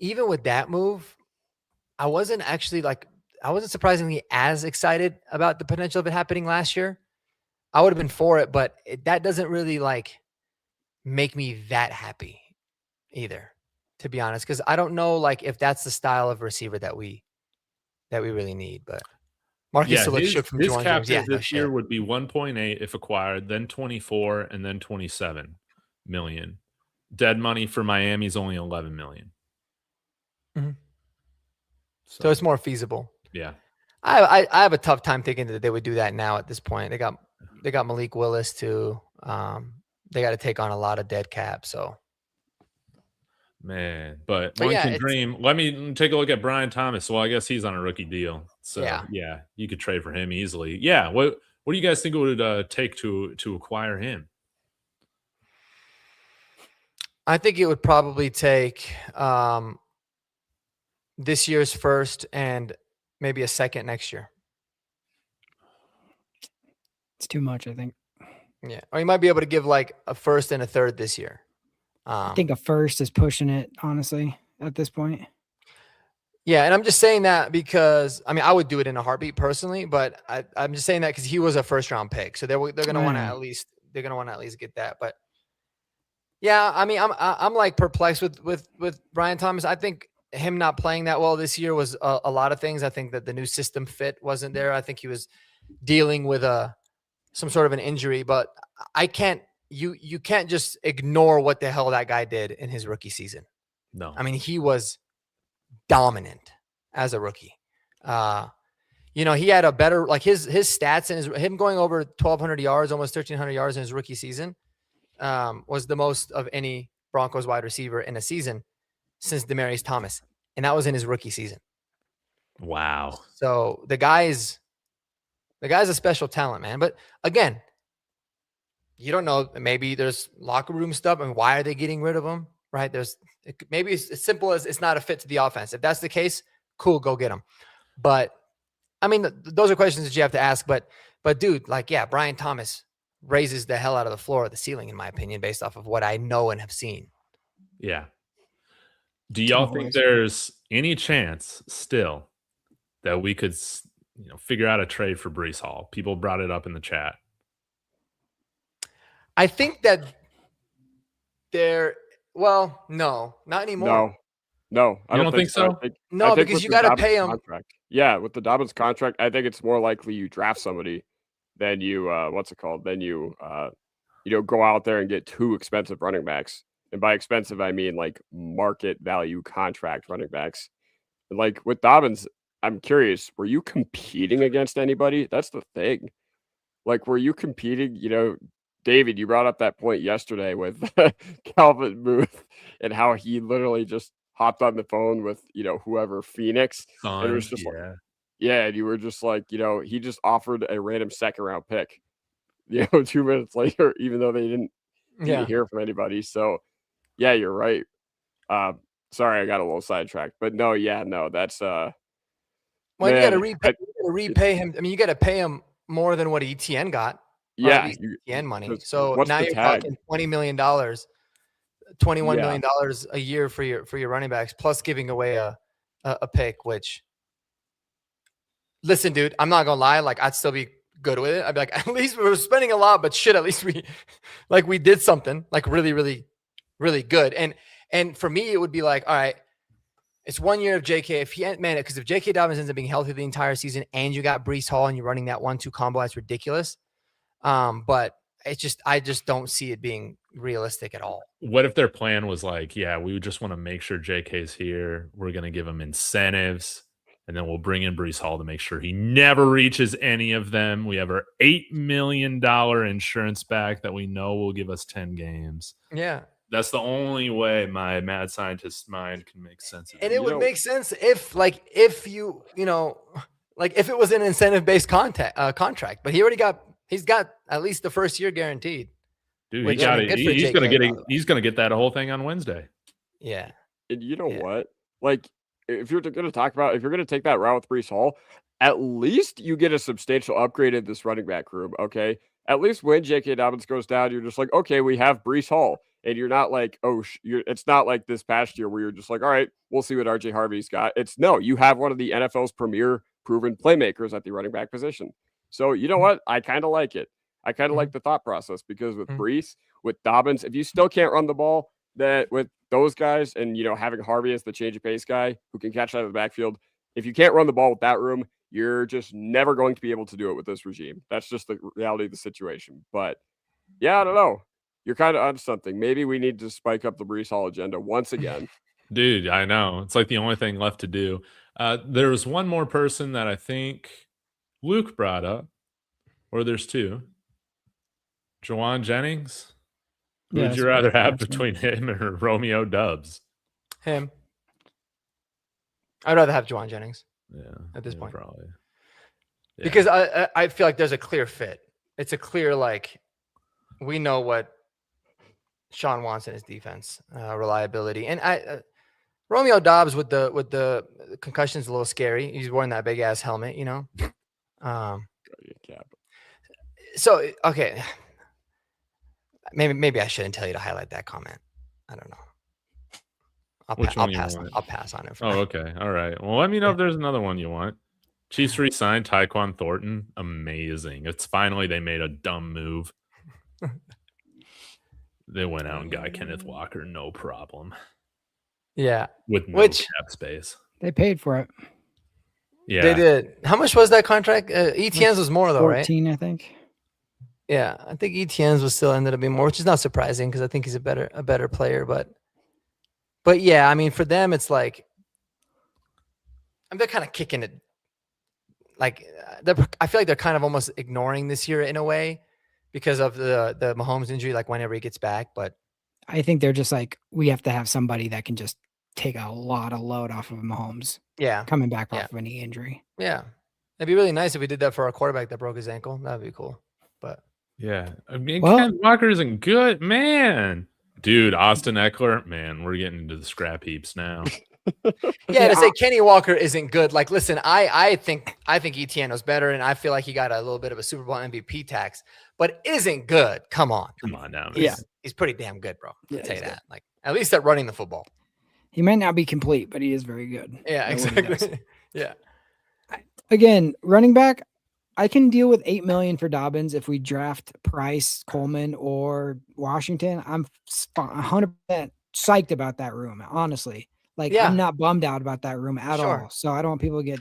with that move, I wasn't surprisingly as excited about the potential of it happening last year. I would have been for it, but that doesn't really like make me that happy either, to be honest, because I don't know like if that's the style of receiver that we really need. But Marcus still looks shook from his Juwan cap James. this year would be 1.8 if acquired, then 24, and then 27 million. Dead money for Miami is only 11 million. Mm-hmm. So it's more feasible. Yeah. I have a tough time thinking that they would do that now at this point. They got Malik Willis too. They got to take on a lot of dead cap. So, man, but one can dream. Let me take a look at Brian Thomas. Well, I guess he's on a rookie deal. So yeah, you could trade for him easily. Yeah. What do you guys think it would take to acquire him? I think it would probably take this year's first and maybe a second next year. It's too much, I think. Yeah. Or you might be able to give like a first and a third this year. I think a first is pushing it, honestly, at this point. Yeah. And I'm just saying that because, I mean, I would do it in a heartbeat personally, but I'm just saying that because he was a first round pick. So they're going to want to at least get that. But yeah, I mean, I'm like perplexed with Brian Thomas. I think him not playing that well this year was a lot of things. I think that the new system fit wasn't there. I think he was dealing with some sort of an injury, but you can't just ignore what the hell that guy did in his rookie season. No, I mean, he was dominant as a rookie. He had a better, like his stats and him going over 1,200 yards, almost 1,300 yards in his rookie season was the most of any Broncos wide receiver in a season since Demaryius Thomas, and that was in his rookie season. Wow. So the guy's a special talent, man. But again, you don't know. Maybe there's locker room stuff, and why are they getting rid of him? Right? Maybe it's as simple as it's not a fit to the offense. If that's the case, cool, go get him. But I mean, those are questions that you have to ask. But dude, like, yeah, Brian Thomas raises the hell out of the floor of the ceiling, in my opinion, based off of what I know and have seen. Yeah. Do y'all think there's any chance still that we could, figure out a trade for Breece Hall? People brought it up in the chat. I think that no, not anymore. No, I don't think so. No, because you got to pay him. Contract. Yeah, with the Dobbins contract, I think it's more likely you draft somebody than you Then you go out there and get 2 expensive running backs. And by expensive, I mean like market value contract running backs. And like with Dobbins, I'm curious, were you competing against anybody? That's the thing. Like, were you competing? David, you brought up that point yesterday with Calvin Booth and how he literally just hopped on the phone with, whoever, Phoenix. And it was just and you were just like, he just offered a random 2nd round pick, 2 minutes later, even though they didn't hear from anybody. So, yeah, you're right. Sorry, I got a little sidetracked, but that's well, you got to repay him. I mean, you got to pay him more than what ETN got. Yeah, ETN money. So now you're talking $20 million, $21 million a year for your running backs, plus giving away a pick. Which, listen, dude, I'm not gonna lie. Like, I'd still be good with it. I'd be like, at least we were spending a lot, but shit, at least we did something like really, really, really good. And for me, it would be like, all right, it's 1 year of JK. Because if JK Dobbins ends up being healthy the entire season, and you got Breece Hall and you're running that 1-2 combo, that's ridiculous. But I just don't see it being realistic at all. What if their plan was like, yeah, we just want to make sure JK's here. We're going to give him incentives, and then we'll bring in Breece Hall to make sure he never reaches any of them. We have our $8 million insurance back that we know will give us 10 games. Yeah. That's the only way my mad scientist mind can make sense of it. And it would make sense if it was an incentive-based contract, but he's got at least the first year guaranteed. Dude, he's gonna get that whole thing on Wednesday. Yeah. And you know what? Like, if you're going to take that route with Breece Hall, at least you get a substantial upgrade in this running back room. Okay. At least when J.K. Dobbins goes down, you're just like, okay, we have Breece Hall. And you're not like, it's not like this past year where you're just like, all right, we'll see what RJ Harvey's got. You have one of the NFL's premier proven playmakers at the running back position. So you know what? I kind of like it. I kind of like the thought process, because with Breece, with Dobbins, if you still can't run the ball, that with those guys and, having Harvey as the change of pace guy who can catch out of the backfield, if you can't run the ball with that room, you're just never going to be able to do it with this regime. That's just the reality of the situation. But yeah, I don't know. You're kind of onto something. Maybe we need to spike up the Breece Hall agenda once again. Dude, I know. It's like the only thing left to do. There was one more person that I think Luke brought up, or there's 2. Jawan Jennings. Who would you rather have between him or Romeo Dubs? Him. I'd rather have Jawan Jennings. Yeah. At this point. Probably. Yeah. Because I feel like there's a clear fit. It's a clear, like, we know what Sean wants in his defense, reliability. And Romeo Dobbs with the concussion is a little scary. He's wearing that big ass helmet, So okay, maybe I shouldn't tell you to highlight that comment. I don't know. I'll pass on it. Oh, okay. All right. Well, let me know if there's another one you want. Chiefs re-signed Tyquan Thornton. Amazing. It's finally they made a dumb move. They went out and got Kenneth Walker, no problem. Yeah. With no cap space. They paid for it. Yeah. They did. How much was that contract? ETN's was more, though, 14, right? I think. Yeah. I think ETN's was still ended up being more, which is not surprising because I think he's a better player. But yeah, I mean, for them, it's like, they're kind of kicking it. Like, I feel like they're kind of almost ignoring this year in a way, because of the Mahomes injury, like whenever he gets back. But I think they're just like, we have to have somebody that can just take a lot of load off of Mahomes Yeah. coming back Yeah. off of a knee injury. Yeah. It'd be really nice if we did that for our quarterback that broke his ankle. That'd be cool. But Yeah. I mean, Well- Ken Walker isn't good, man. Dude, Austin Eckler, man, we're getting into the scrap heaps now. yeah, to say Kenny Walker isn't good. Like, listen, I think ETN was better, and I feel like he got a little bit of a Super Bowl MVP tax, but isn't good. Come on. Come on now, man. Yeah. He's pretty damn good, bro. I'll Yeah, tell you he's that. Like, at least at running the football. He might not be complete, but he is very good. Yeah, at what he does. exactly. Yeah. Again, running back, I can deal with $8 million for Dobbins if we draft Price, Coleman, or Washington. I'm 100% psyched about that room, honestly. Like, Yeah. I'm not bummed out about that room at Sure. all. So I don't want people to get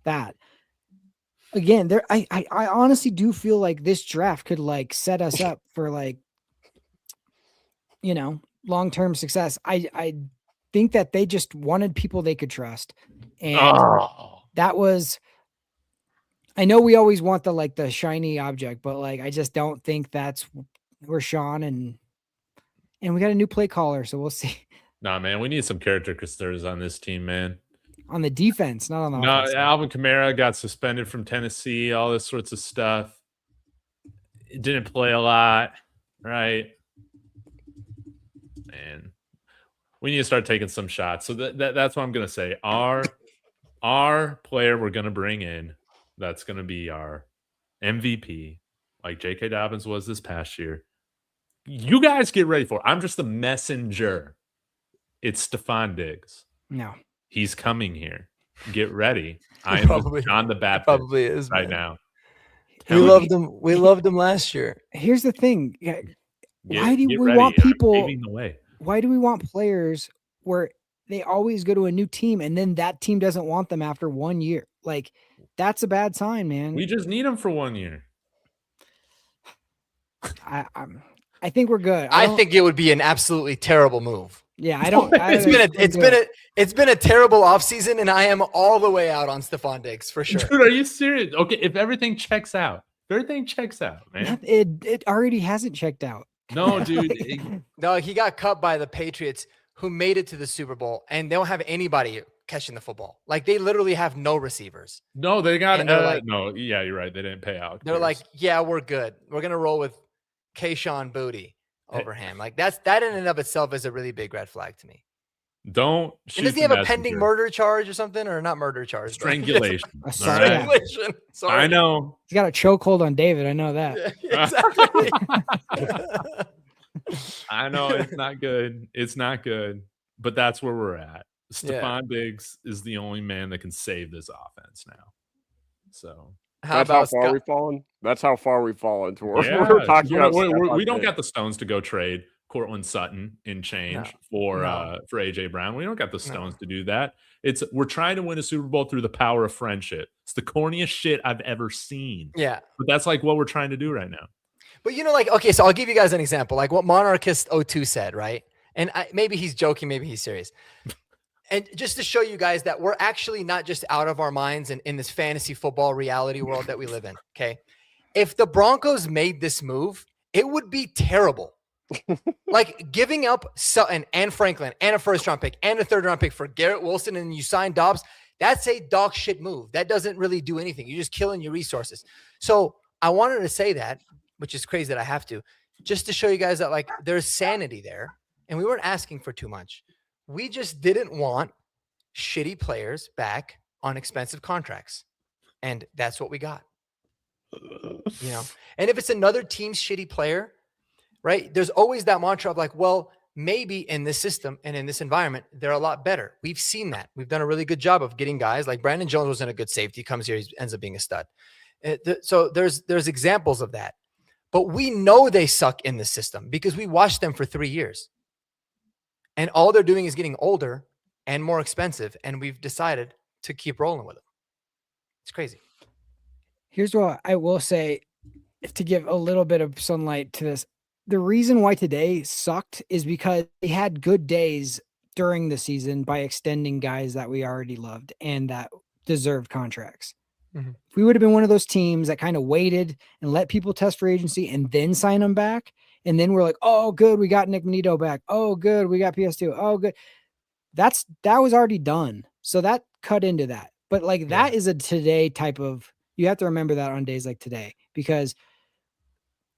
that. Again, I honestly do feel like this draft could like set us up for like, long-term success. I think that they just wanted people they could trust. And that was, I know we always want the shiny object, but like, I just don't think that's where Sean and we got a new play caller. So we'll see Nah, man, we need some character concerns on this team, man. on the defense, not on the No, offense. Alvin Kamara got suspended from Tennessee, all this sorts of stuff. It didn't play a lot, right? Man, we need to start taking some shots. So that's what I'm gonna say. Our player we're gonna bring in, that's gonna be our MVP, like J.K. Dobbins was this past year. You guys get ready for it. I'm just the messenger. It's Stephon Diggs. No. He's coming here. Get ready. I Probably- am John the Baptist Probably is, right man. now. We Telling loved you, him. We loved him last year. Here's the thing. Yeah, why do get we ready. want I'm people- paving the way. why do we want players where they always go to a new team and then that team doesn't want them after 1 year? Like, that's a bad sign, man. We just need him for 1 year. I think we're good. I don't- think it would be an absolutely terrible move. Yeah, I don't. It's been a terrible offseason, and I am all the way out on Stephon Diggs for sure. Dude, are you serious? Okay, if everything checks out, man. It already hasn't checked out. No, dude. No, he got cut by the Patriots, who made it to the Super Bowl, and they don't have anybody catching the football. Like, they literally have no receivers. No, they got And they're like- no. Yeah, you're right. They didn't pay out. They're like, yeah, we're good. We're gonna roll with Kayshawn Booty over him. Like, that in and of itself is a really big red flag to me. don't. And shoot does he the have a pending messenger. murder charge or something, or not murder charge? but- Strangulation. Assault, All right. yeah. Strangulation. Sorry. I know. He's got a chokehold on David. I know that. Yeah, exactly. I know it's not good. It's not good, but that's where we're at. Yeah. Stephon Diggs is the only man that can save this offense now. So How That's how about far Scott? we've fallen. That's how far we've fallen towards. yeah, We're talking about we Stephon don't Diggs. got the stones to go trade Cortland Sutton in change for AJ Brown. We don't got the stones to do that. We're trying to win a Super Bowl through the power of friendship. It's the corniest shit I've ever seen. Yeah. But that's like what we're trying to do right now. But okay, so I'll give you guys an example, like what Monarchist 02 said, right? And maybe he's joking, maybe he's serious. And just to show you guys that we're actually not just out of our minds and in this fantasy football reality world that we live in, okay? If the Broncos made this move, it would be terrible. Like, giving up Sutton and Franklin and a first-round pick and a third-round pick for Garrett Wilson, and you sign Dobbs, that's a dog shit move. That doesn't really do anything. You're just killing your resources. So I wanted to say that, which is crazy that I have to, just to show you guys that, like, there's sanity there, and we weren't asking for too much. We just didn't want shitty players back on expensive contracts, and that's what we got. And if it's another team's shitty player, right, there's always that mantra of like, well, maybe in this system and in this environment, they're a lot better. We've seen that. We've done a really good job of getting guys like Brandon Jones wasn't a good safety. He comes here, he ends up being a stud. So there's examples of that. But we know they suck in the system because we watched them for 3 years. And all they're doing is getting older and more expensive. And we've decided to keep rolling with them. It's crazy. Here's what I will say to give a little bit of sunlight to this. The reason why today sucked is because they had good days during the season by extending guys that we already loved and that deserved contracts. Mhm. If we would have been one of those teams that kind of waited and let people test free agency and then sign them back, And then we're like, oh, good, we got Nick Manito back. Oh, good, we got PS2. Oh, good. That was already done. So that cut into that. But like that is a today type of, you have to remember that on days like today, because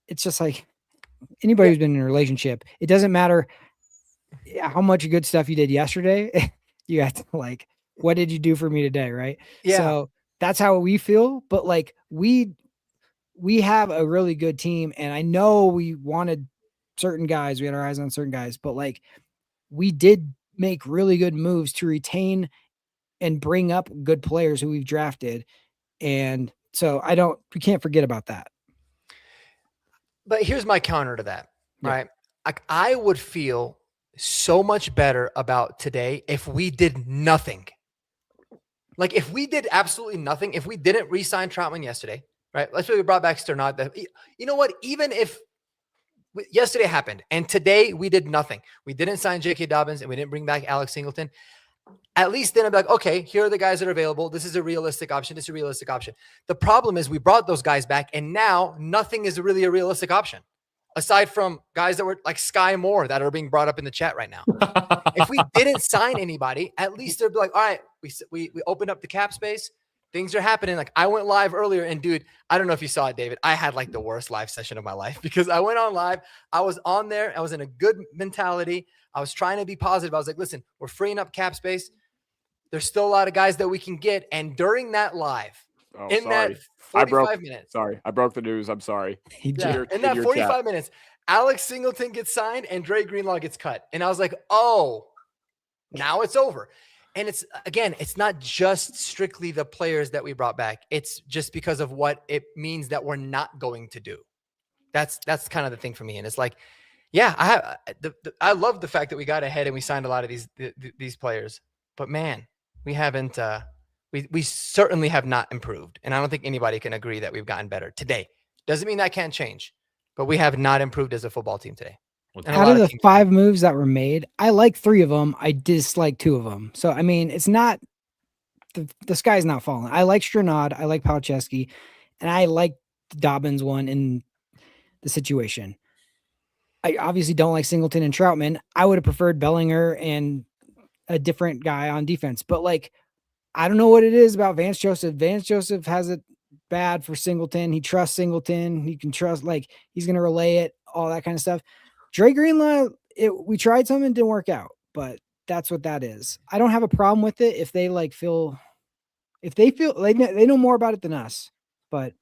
it's just like anybody who's been in a relationship, it doesn't matter how much good stuff you did yesterday. You have to like, what did you do for me today? Right. Yeah. So that's how we feel. But like we have a really good team, and I know we wanted certain guys. We had our eyes on certain guys, but like we did make really good moves to retain and bring up good players who we've drafted. And so we can't forget about that. But here's my counter to that, right? Like I would feel so much better about today if we did nothing. Like if we did absolutely nothing, if we didn't re-sign Troutman yesterday, right? Let's say we brought back Sternad. You know what? Even if yesterday happened and today we did nothing, we didn't sign J.K. Dobbins and we didn't bring back Alex Singleton, at least then I'd be like, okay, here are the guys that are available. This is a realistic option. This is a realistic option. The problem is we brought those guys back and now nothing is really a realistic option aside from guys that were like Sky Moore that are being brought up in the chat right now. If we didn't sign anybody, at least they'd be like, all right, we opened up the cap space. Things are happening. Like I went live earlier and dude, I don't know if you saw it, David. I had like the worst live session of my life because I went on live. I was on there. I was in a good mentality. I was trying to be positive. I was like, listen, we're freeing up cap space. There's still a lot of guys that we can get. And during that live, that 45 minutes. Sorry, I broke the news. I'm sorry. In that 45 minutes, Alex Singleton gets signed and Dre Greenlaw gets cut. And I was like, oh, now it's over. And it's, again, it's not just strictly the players that we brought back. It's just because of what it means that we're not going to do. That's kind of the thing for me. And it's like, yeah, I love the fact that we got ahead and we signed a lot of these players. But man, we haven't we certainly have not improved. And I don't think anybody can agree that we've gotten better today. Doesn't mean that can't change, but we have not improved as a football team today. Out of the 5 moves that were made, I like 3 of them. I dislike 2 of them. So, I mean, it's not the sky's not falling. I like Sternad. I like Palczewski, and I like the Dobbins one in the situation. I obviously don't like Singleton and Troutman. I would have preferred Bellinger and a different guy on defense, but like, I don't know what it is about Vance Joseph. Vance Joseph has it bad for Singleton. He trusts Singleton. He can trust, like, he's going to relay it, all that kind of stuff. Dre Greenlaw, we tried something, it didn't work out, but that's what that is. I don't have a problem with it if they feel they know more about it than us. But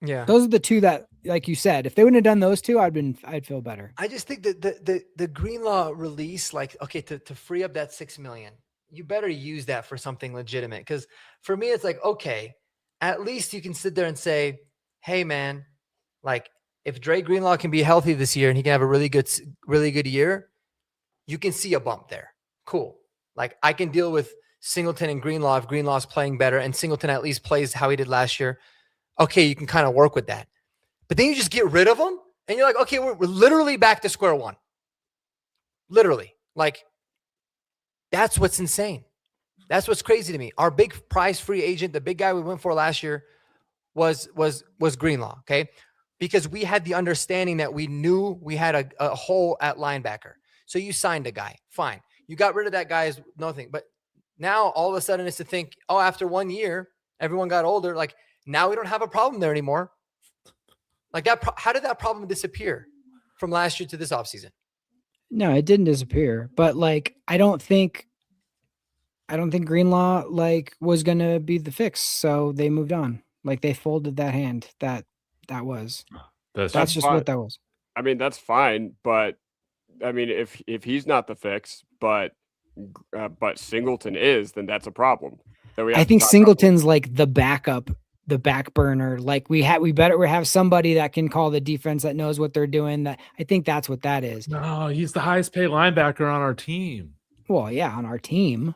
yeah, those are the 2 that, like you said, if they wouldn't have done those 2, I'd feel better. I just think that the Greenlaw release, like, okay, to free up that $6 million, you better use that for something legitimate. Because for me, it's like, okay, at least you can sit there and say, hey man, like, if Dre Greenlaw can be healthy this year and he can have a really good year, you can see a bump there. Cool. Like I can deal with Singleton and Greenlaw if Greenlaw's playing better and Singleton at least plays how he did last year. Okay, you can kind of work with that. But then you just get rid of him and you're like, okay, we're literally back to square one. Literally. Like that's what's insane. That's what's crazy to me. Our big prize free agent, the big guy we went for last year was Greenlaw. Okay. Because we had the understanding that we knew we had a hole at linebacker. So you signed a guy. Fine. You got rid of that guy is nothing. But now all of a sudden it's to think, oh, after 1 year, everyone got older. Like now we don't have a problem there anymore. Like that. How did that problem disappear from last year to this offseason? No, it didn't disappear. But like, I don't think Greenlaw like was going to be the fix. So they moved on. Like they folded that hand that was. That's just fine. What that was. I mean, that's fine, but I mean, if he's not the fix, but Singleton is, then that's a problem. I think Singleton's like the backup, the back burner. Like we better have somebody that can call the defense that knows what they're doing. That I think that's what that is. No, he's the highest paid linebacker on our team. Well, yeah, on our team,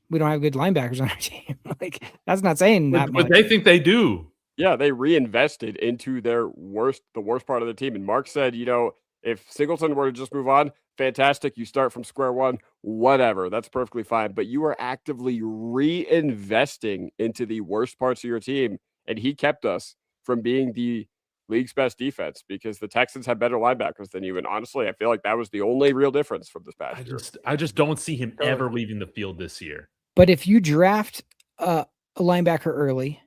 we don't have good linebackers on our team. Like that's not saying that, but they think they do. Yeah, they reinvested into the worst part of the team. And Mark said, if Singleton were to just move on, fantastic. You start from square one, whatever. That's perfectly fine. But you are actively reinvesting into the worst parts of your team. And he kept us from being the league's best defense because the Texans have better linebackers than you. And honestly, I feel like that was the only real difference from this past year. I just don't see him ever leaving the field this year. But if you draft a linebacker early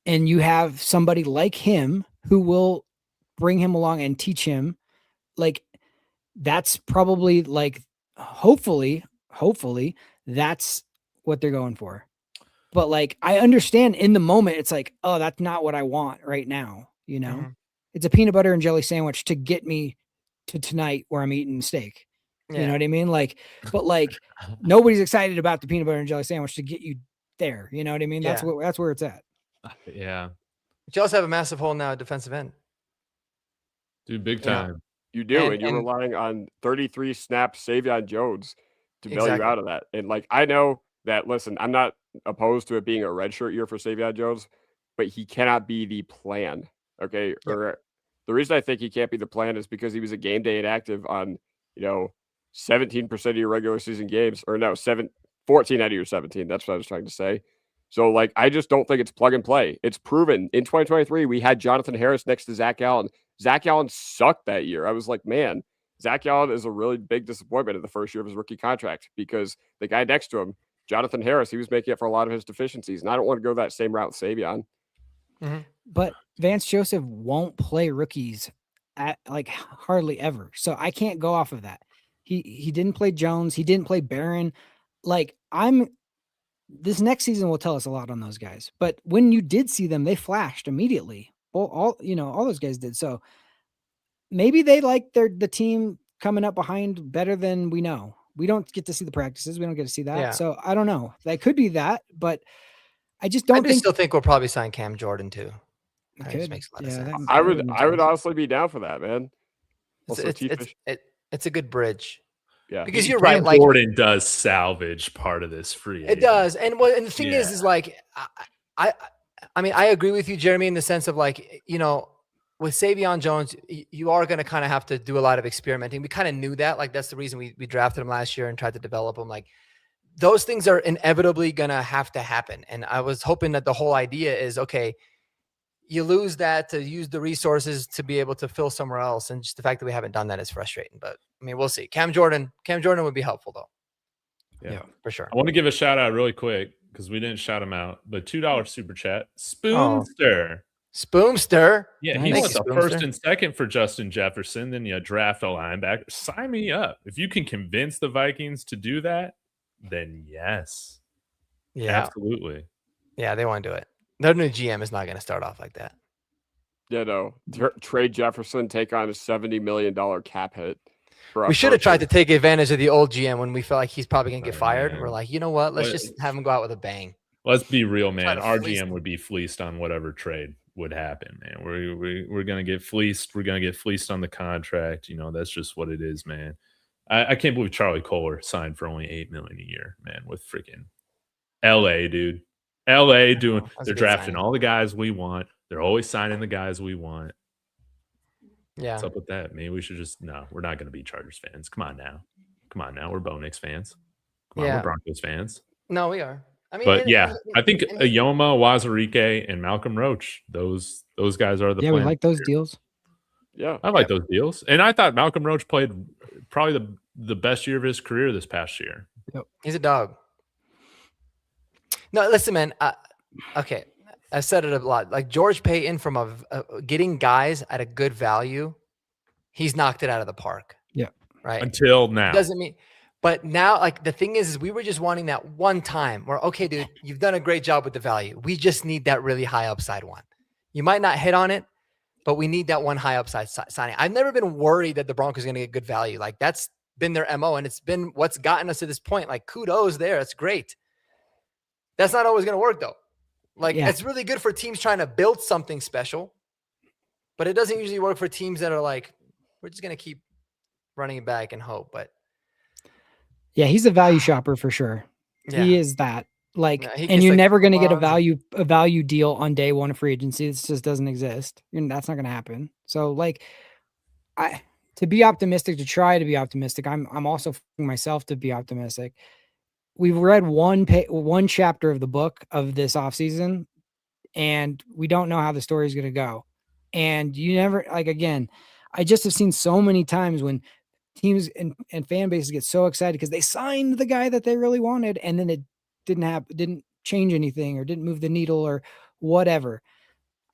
and you have somebody like him who will bring him along and teach him, like that's probably like, hopefully that's what they're going for. But like, I understand in the moment, it's like, oh, that's not what I want right now. You know, it's a peanut butter and jelly sandwich to get me to tonight where I'm eating steak. Yeah. You know what I mean? Like, but like nobody's excited about the peanut butter and jelly sandwich to get you there. You know what I mean? That's where it's at. Yeah. But you also have a massive hole now at defensive end. Dude, big time. You do, and you're relying on 33 snaps Savion Jones to bail you out of that. And like, I know that, listen, I'm not opposed to it being a redshirt year for Savion Jones, but he cannot be the plan. Okay. Yep. Or the reason I think he can't be the plan is because he was a game day inactive on, 17% of your regular season games, or no, 14 out of your 17. That's what I was trying to say. So like, I just don't think it's plug and play. It's proven in 2023, we had Jonathan Harris next to Zach Allen. Zach Allen sucked that year. I was like, man, Zach Allen is a really big disappointment in the first year of his rookie contract because the guy next to him, Jonathan Harris, he was making up for a lot of his deficiencies. And I don't want to go that same route with Savion. But Vance Joseph won't play rookies at like hardly ever. So I can't go off of that. He didn't play Jones. He didn't play Barron. Like this next season will tell us a lot on those guys. But when you did see them, they flashed immediately. Well, all those guys did. So maybe they like the team coming up behind better than we know. We don't get to see the practices. We don't get to see that. Yeah. So I don't know. That could be that, but I just don't still think we'll probably sign Cam Jordan too. Could. Makes a lot of sense. I would honestly be down for that, man. It's a good bridge. Yeah. Because you're right. Like Jordan does salvage part of this free. It does. And the thing is like, I mean, I agree with you, Jeremy, in the sense of like, with Savion Jones, you are going to kind of have to do a lot of experimenting. We kind of knew that. Like, that's the reason we drafted him last year and tried to develop him. Like, those things are inevitably going to have to happen. And I was hoping that the whole idea is, okay, you lose that to use the resources to be able to fill somewhere else. And just the fact that we haven't done that is frustrating. But, I mean, we'll see. Cam Jordan would be helpful, though. Yeah, for sure. I want to give a shout out really quick because we didn't shout him out. But $2 super chat. Spoonster. Spoonster. Yeah, he wants a first and second for Justin Jefferson. Then you draft a linebacker. Sign me up. If you can convince the Vikings to do that, then yes. Yeah. Absolutely. Yeah, they want to do it. Their new GM is not going to start off like that. Yeah, no. Trade Jefferson, take on a $70 million cap hit. We should have tried to take advantage of the old GM when we felt like he's probably going to get fired. Man. We're like, you know what? Let's just have him go out with a bang. Let's be real, man. Our GM would be fleeced on whatever trade would happen, man. We're going to get fleeced. We're going to get fleeced on the contract. That's just what it is, man. I can't believe Charlie Kohler signed for only $8 million a year, man, with freaking LA, dude. LA they're drafting all the guys we want. They're always signing the guys we want. Yeah. What's up with that? Maybe we should we're not going to be Chargers fans. Come on now. We're Bo Nix fans. Come on, we're Broncos fans. No, we are. I mean, I think Ayoma, Wazarike, and Malcolm Roach, those guys are the plan. We like those deals. Yeah. I like those deals. And I thought Malcolm Roach played probably the best year of his career this past year. Yep. He's a dog. No, listen, man. Okay. I've said it a lot. Like George Payton from getting guys at a good value, he's knocked it out of the park. Yeah. Right. Until now. Doesn't mean, but now, like the thing is we were just wanting that one time where, okay, dude, you've done a great job with the value. We just need that really high upside one. You might not hit on it, but we need that one high upside signing. I've never been worried that the Broncos are going to get good value. Like that's been their MO, and it's been what's gotten us to this point. Like kudos there. It's great. That's not always going to work though. Like it's really good for teams trying to build something special, but it doesn't usually work for teams that are like, we're just going to keep running it back and hope. But yeah, he's a value shopper for sure. Yeah. He is that. Like, and you're never going to get a value deal on day one of free agency. This just doesn't exist. That's not going to happen. So like, to be optimistic, to try to be optimistic, I'm also forcing myself to be optimistic. We've read one chapter of the book of this offseason, and we don't know how the story is going to go. And you never, like, again, I just have seen so many times when teams and fan bases get so excited because they signed the guy that they really wanted, and then it didn't change anything or didn't move the needle or whatever.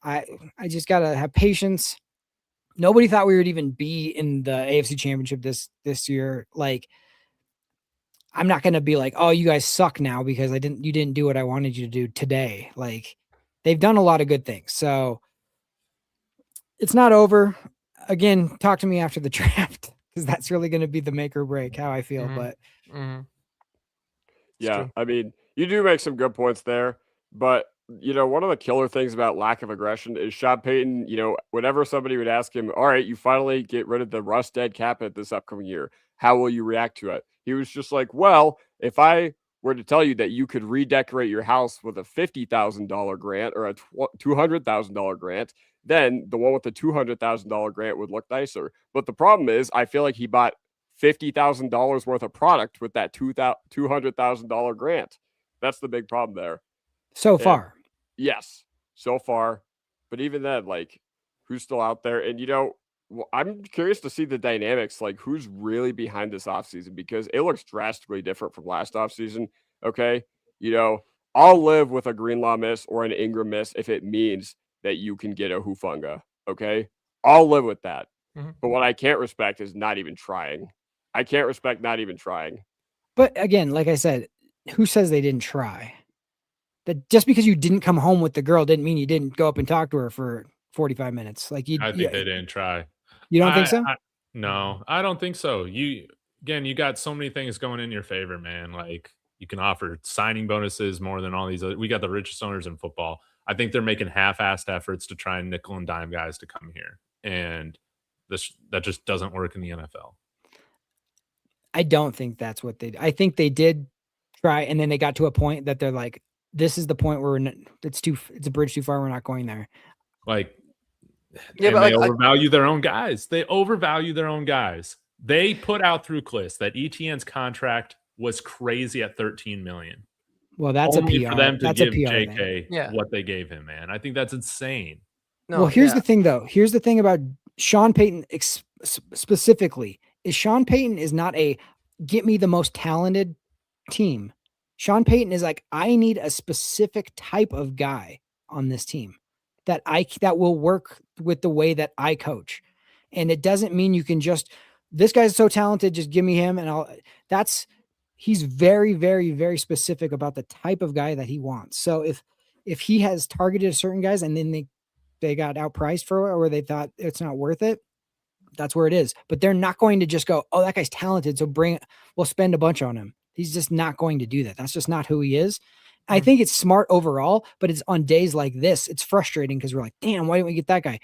I just gotta have patience. Nobody thought we would even be in the AFC Championship this year. Like, I'm not gonna be like, oh, you guys suck now because you didn't do what I wanted you to do today. Like, they've done a lot of good things. So it's not over. Again, talk to me after the draft because that's really going to be the make or break how I feel. But yeah, I mean, you do make some good points there, but one of the killer things about lack of aggression is Sean Payton. Whenever somebody would ask him, "All right, you finally get rid of the rust dead cap hit this upcoming year, how will you react to it?" He was just like, "Well, if I were to tell you that you could redecorate your house with a $50,000 grant or a $200,000 grant, then the one with the $200,000 grant would look nicer." But the problem is, I feel like he bought $50,000 worth of product with that $200,000 grant. That's the big problem there. So far. Yes, so far. But even then, like, who's still out there? And, I'm curious to see the dynamics, like who's really behind this offseason because it looks drastically different from last offseason. Okay. I'll live with a Greenlaw miss or an Ingram miss if it means that you can get a Hufanga. Okay. I'll live with that. But what I can't respect is not even trying. I can't respect not even trying. But again, like I said, who says they didn't try? That just because you didn't come home with the girl didn't mean you didn't go up and talk to her for 45 minutes. Like, I think they didn't try. You don't think so? No, I don't think so. You got so many things going in your favor, man. Like, you can offer signing bonuses more than all these other. We got the richest owners in football. I think they're making half-assed efforts to try and nickel and dime guys to come here, and that just doesn't work in the NFL. I don't think that's what they. I think they did try, and then they got to a point that they're like, "This is the point where it's a bridge too far. We're not going there." Like, yeah, but they overvalue their own guys. They overvalue their own guys. They put out through Kliss that ETN's contract was crazy at $13 million. Well, that's only a PR. for them to that's give a PR JK what they gave him, man. I think that's insane. No, well, here's the thing, though. Here's the thing about Sean Payton specifically is Sean Payton is not a get me the most talented team. Sean Payton is like, I need a specific type of guy on this team that will work with the way that I coach. And it doesn't mean you can just, this guy's so talented, just give me him. And he's very, very, very specific about the type of guy that he wants. So if he has targeted certain guys and then they got outpriced for it or they thought it's not worth it, that's where it is. But they're not going to just go, oh, that guy's talented, so we'll spend a bunch on him. He's just not going to do that. That's just not who he is. I think it's smart overall, but it's on days like this, it's frustrating because we're like, damn, why didn't we get that guy?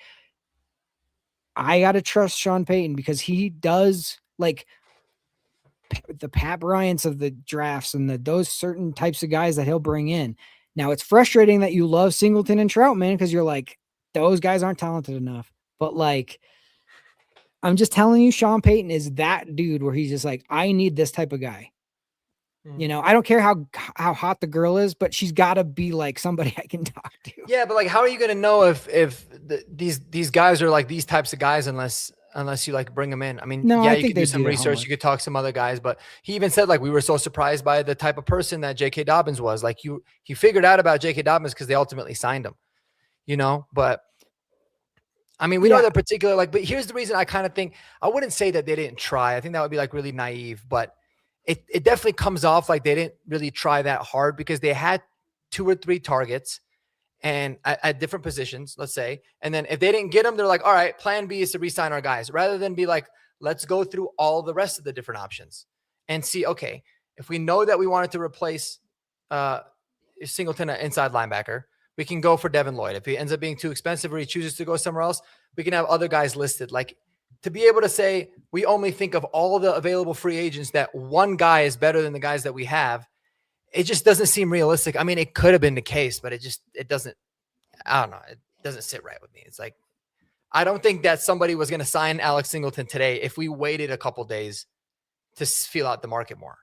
I got to trust Sean Payton because he does, like, the Pat Bryants of the drafts and those certain types of guys that he'll bring in. Now, it's frustrating that you love Singleton and Troutman because you're like, those guys aren't talented enough. But, like, I'm just telling you, Sean Payton is that dude where he's just like, I need this type of guy. I don't care how hot the girl is, but she's got to be like somebody I can talk to. Yeah, but like, how are you going to know if these guys are like these types of guys unless you like bring them in? I mean, no, you could do some research, you could talk to some other guys, but he even said like we were so surprised by the type of person that J.K. Dobbins was. Like he figured out about J.K. Dobbins because they ultimately signed him, But I mean, we know that particular but here's the reason I kind of think I wouldn't say that they didn't try. I think that would be like really naive, but it definitely comes off like they didn't really try that hard because they had 2 or 3 targets and at different positions, let's say. And then if they didn't get them, they're like, all right, plan B is to re-sign our guys rather than be like, let's go through all the rest of the different options and see, okay, if we know that we wanted to replace Singleton at inside linebacker, we can go for Devin Lloyd. If he ends up being too expensive or he chooses to go somewhere else, we can have other guys listed. Like, to be able to say we only think of all the available free agents that one guy is better than the guys that we have, it just doesn't seem realistic. I mean, it could have been the case, but it doesn't, I don't know. It doesn't sit right with me. It's like, I don't think that somebody was going to sign Alex Singleton today if we waited a couple days to feel out the market more.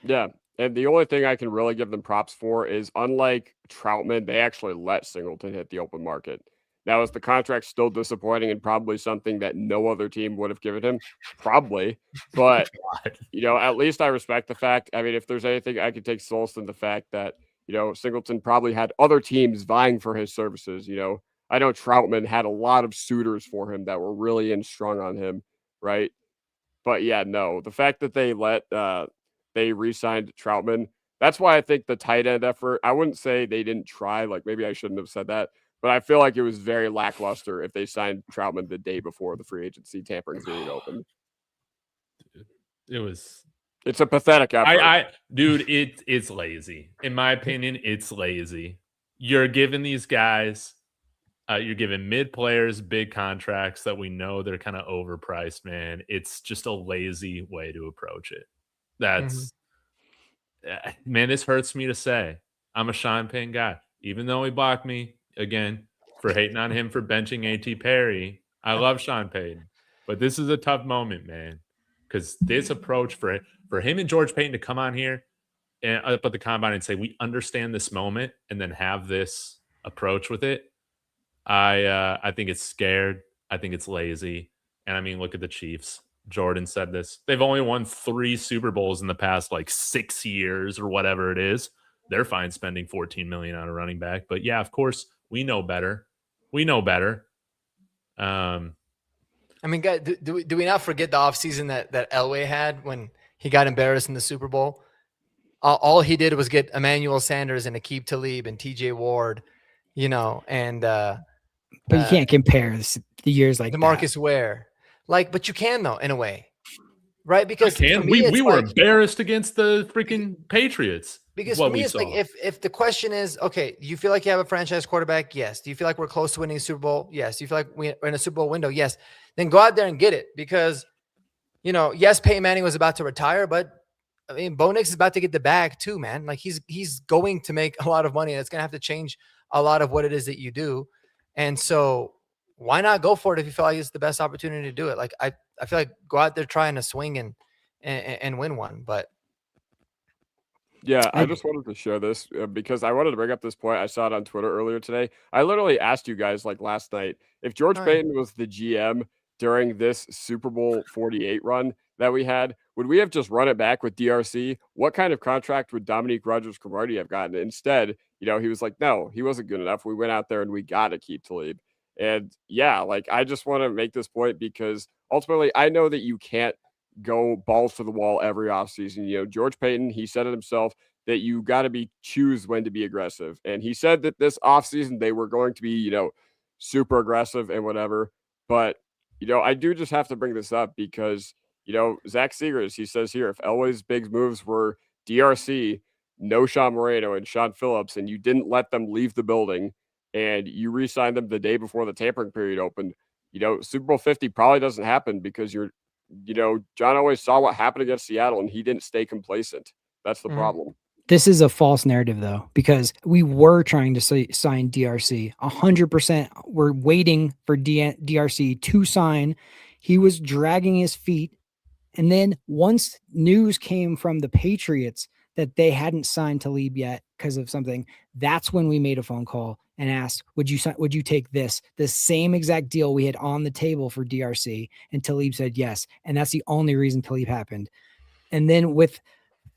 Yeah. And the only thing I can really give them props for is unlike Troutman, they actually let Singleton hit the open market. Now, is the contract still disappointing and probably something that no other team would have given him? Probably. But, at least I respect the fact. I mean, if there's anything I could take solace in the fact that, Singleton probably had other teams vying for his services. I know Troutman had a lot of suitors for him that were really in strong on him, right? But yeah, no, the fact that they re-signed Troutman, that's why I think the tight end effort, I wouldn't say they didn't try, like maybe I shouldn't have said that, but I feel like it was very lackluster if they signed Troutman the day before the free agency tampering period opened. It's a pathetic effort. Dude, it's lazy. In my opinion, it's lazy. You're giving these guys, you're giving mid players big contracts that we know they're kind of overpriced, man. It's just a lazy way to approach it. Man, this hurts me to say. I'm a Sean Payton guy. Even though he blocked me, again, for hating on him for benching A.T. Perry, I love Sean Payton. But this is a tough moment, man. Because this approach for him and George Payton to come on here and up at the combine and say, we understand this moment, and then have this approach with it, I think it's scared. I think it's lazy. And I mean, look at the Chiefs. Jordan said this. They've only won 3 Super Bowls in the past 6 years or whatever it is. They're fine spending $14 million on a running back. But yeah, of course, we know better. We know better. I mean, guys, do we not forget the offseason that Elway had when he got embarrassed in the Super Bowl? All he did was get Emmanuel Sanders and Aqib Talib and TJ Ward, and but you can't compare the years like DeMarcus Ware. But you can though, in a way, right? Because we were embarrassed against the freaking Patriots. Because for me, it's if the question is, okay, do you feel like you have a franchise quarterback? Yes. Do you feel like we're close to winning a Super Bowl? Yes. Do you feel like we're in a Super Bowl window? Yes. Then go out there and get it, because, yes, Peyton Manning was about to retire, but I mean, Bo Nix is about to get the bag too, man. He's going to make a lot of money, and it's going to have to change a lot of what it is that you do. And so why not go for it if you feel like it's the best opportunity to do it? I feel like go out there trying to swing and win one, but. Yeah, I just wanted to share this because I wanted to bring up this point. I saw it on Twitter earlier today. I literally asked you guys last night, if George Payton was the GM during this Super Bowl 48 run that we had, would we have just run it back with DRC? What kind of contract would Dominique Rodgers-Cromartie have gotten? Instead, he was like, no, he wasn't good enough. We went out there and we got to keep Talib. And yeah, I just want to make this point because ultimately I know that you can't go balls to the wall every offseason. George Payton, he said it himself that you got to choose when to be aggressive. And he said that this offseason they were going to be, super aggressive and whatever. But, I do just have to bring this up because, Zach Seegers, he says here, if Elway's big moves were DRC, no Sean Moreno and Sean Phillips, and you didn't let them leave the building and you re-signed them the day before the tampering period opened, Super Bowl 50 probably doesn't happen because John always saw what happened against Seattle and he didn't stay complacent. That's the problem. This is a false narrative, though, because we were trying to sign DRC 100%. We're waiting for DRC to sign. He was dragging his feet. And then once news came from the Patriots that they hadn't signed Talib yet because of something, that's when we made a phone call and asked, would you take the same exact deal we had on the table for DRC? And Talib said yes. And that's the only reason Talib happened. And then with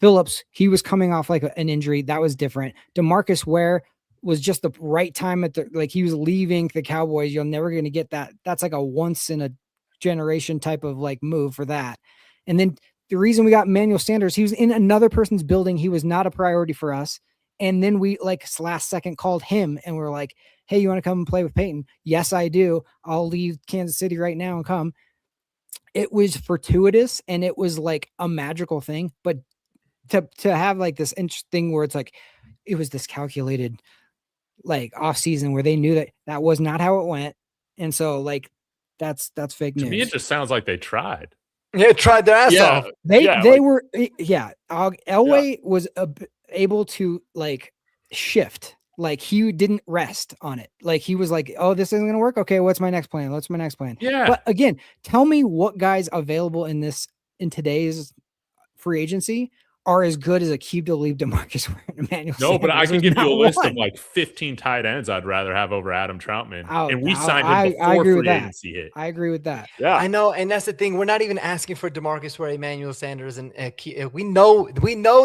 Phillips, he was coming off an injury. That was different. DeMarcus Ware was just the right time he was leaving the Cowboys. You're never going to get that. That's a once in a generation type of move for that. And then the reason we got Emmanuel Sanders, he was in another person's building. He was not a priority for us. And then we last second called him and we were like, hey, you want to come and play with Peyton? Yes, I do. I'll leave Kansas City right now and come. It was fortuitous and it was a magical thing. But to have this interesting where it's it was this calculated off season where they knew that was not how it went. And so that's fake news. To me, it just sounds like they tried. Yeah, tried their ass off. They were. Elway was able to shift. He didn't rest on it. He was oh, this isn't going to work. Okay, what's my next plan? Yeah. But again, tell me what guys available in today's free agency are as good as a QB to leave DeMarcus Ware and Emmanuel No, but I Sanders. can There's give you a not list one. of like 15 tight ends I'd rather have over Adam Troutman. Oh, And we no, signed I him before agree with free that. agency hit. I agree with that. Yeah. I know, and that's the thing. We're not even asking for DeMarcus Ware, Emmanuel Sanders, and we know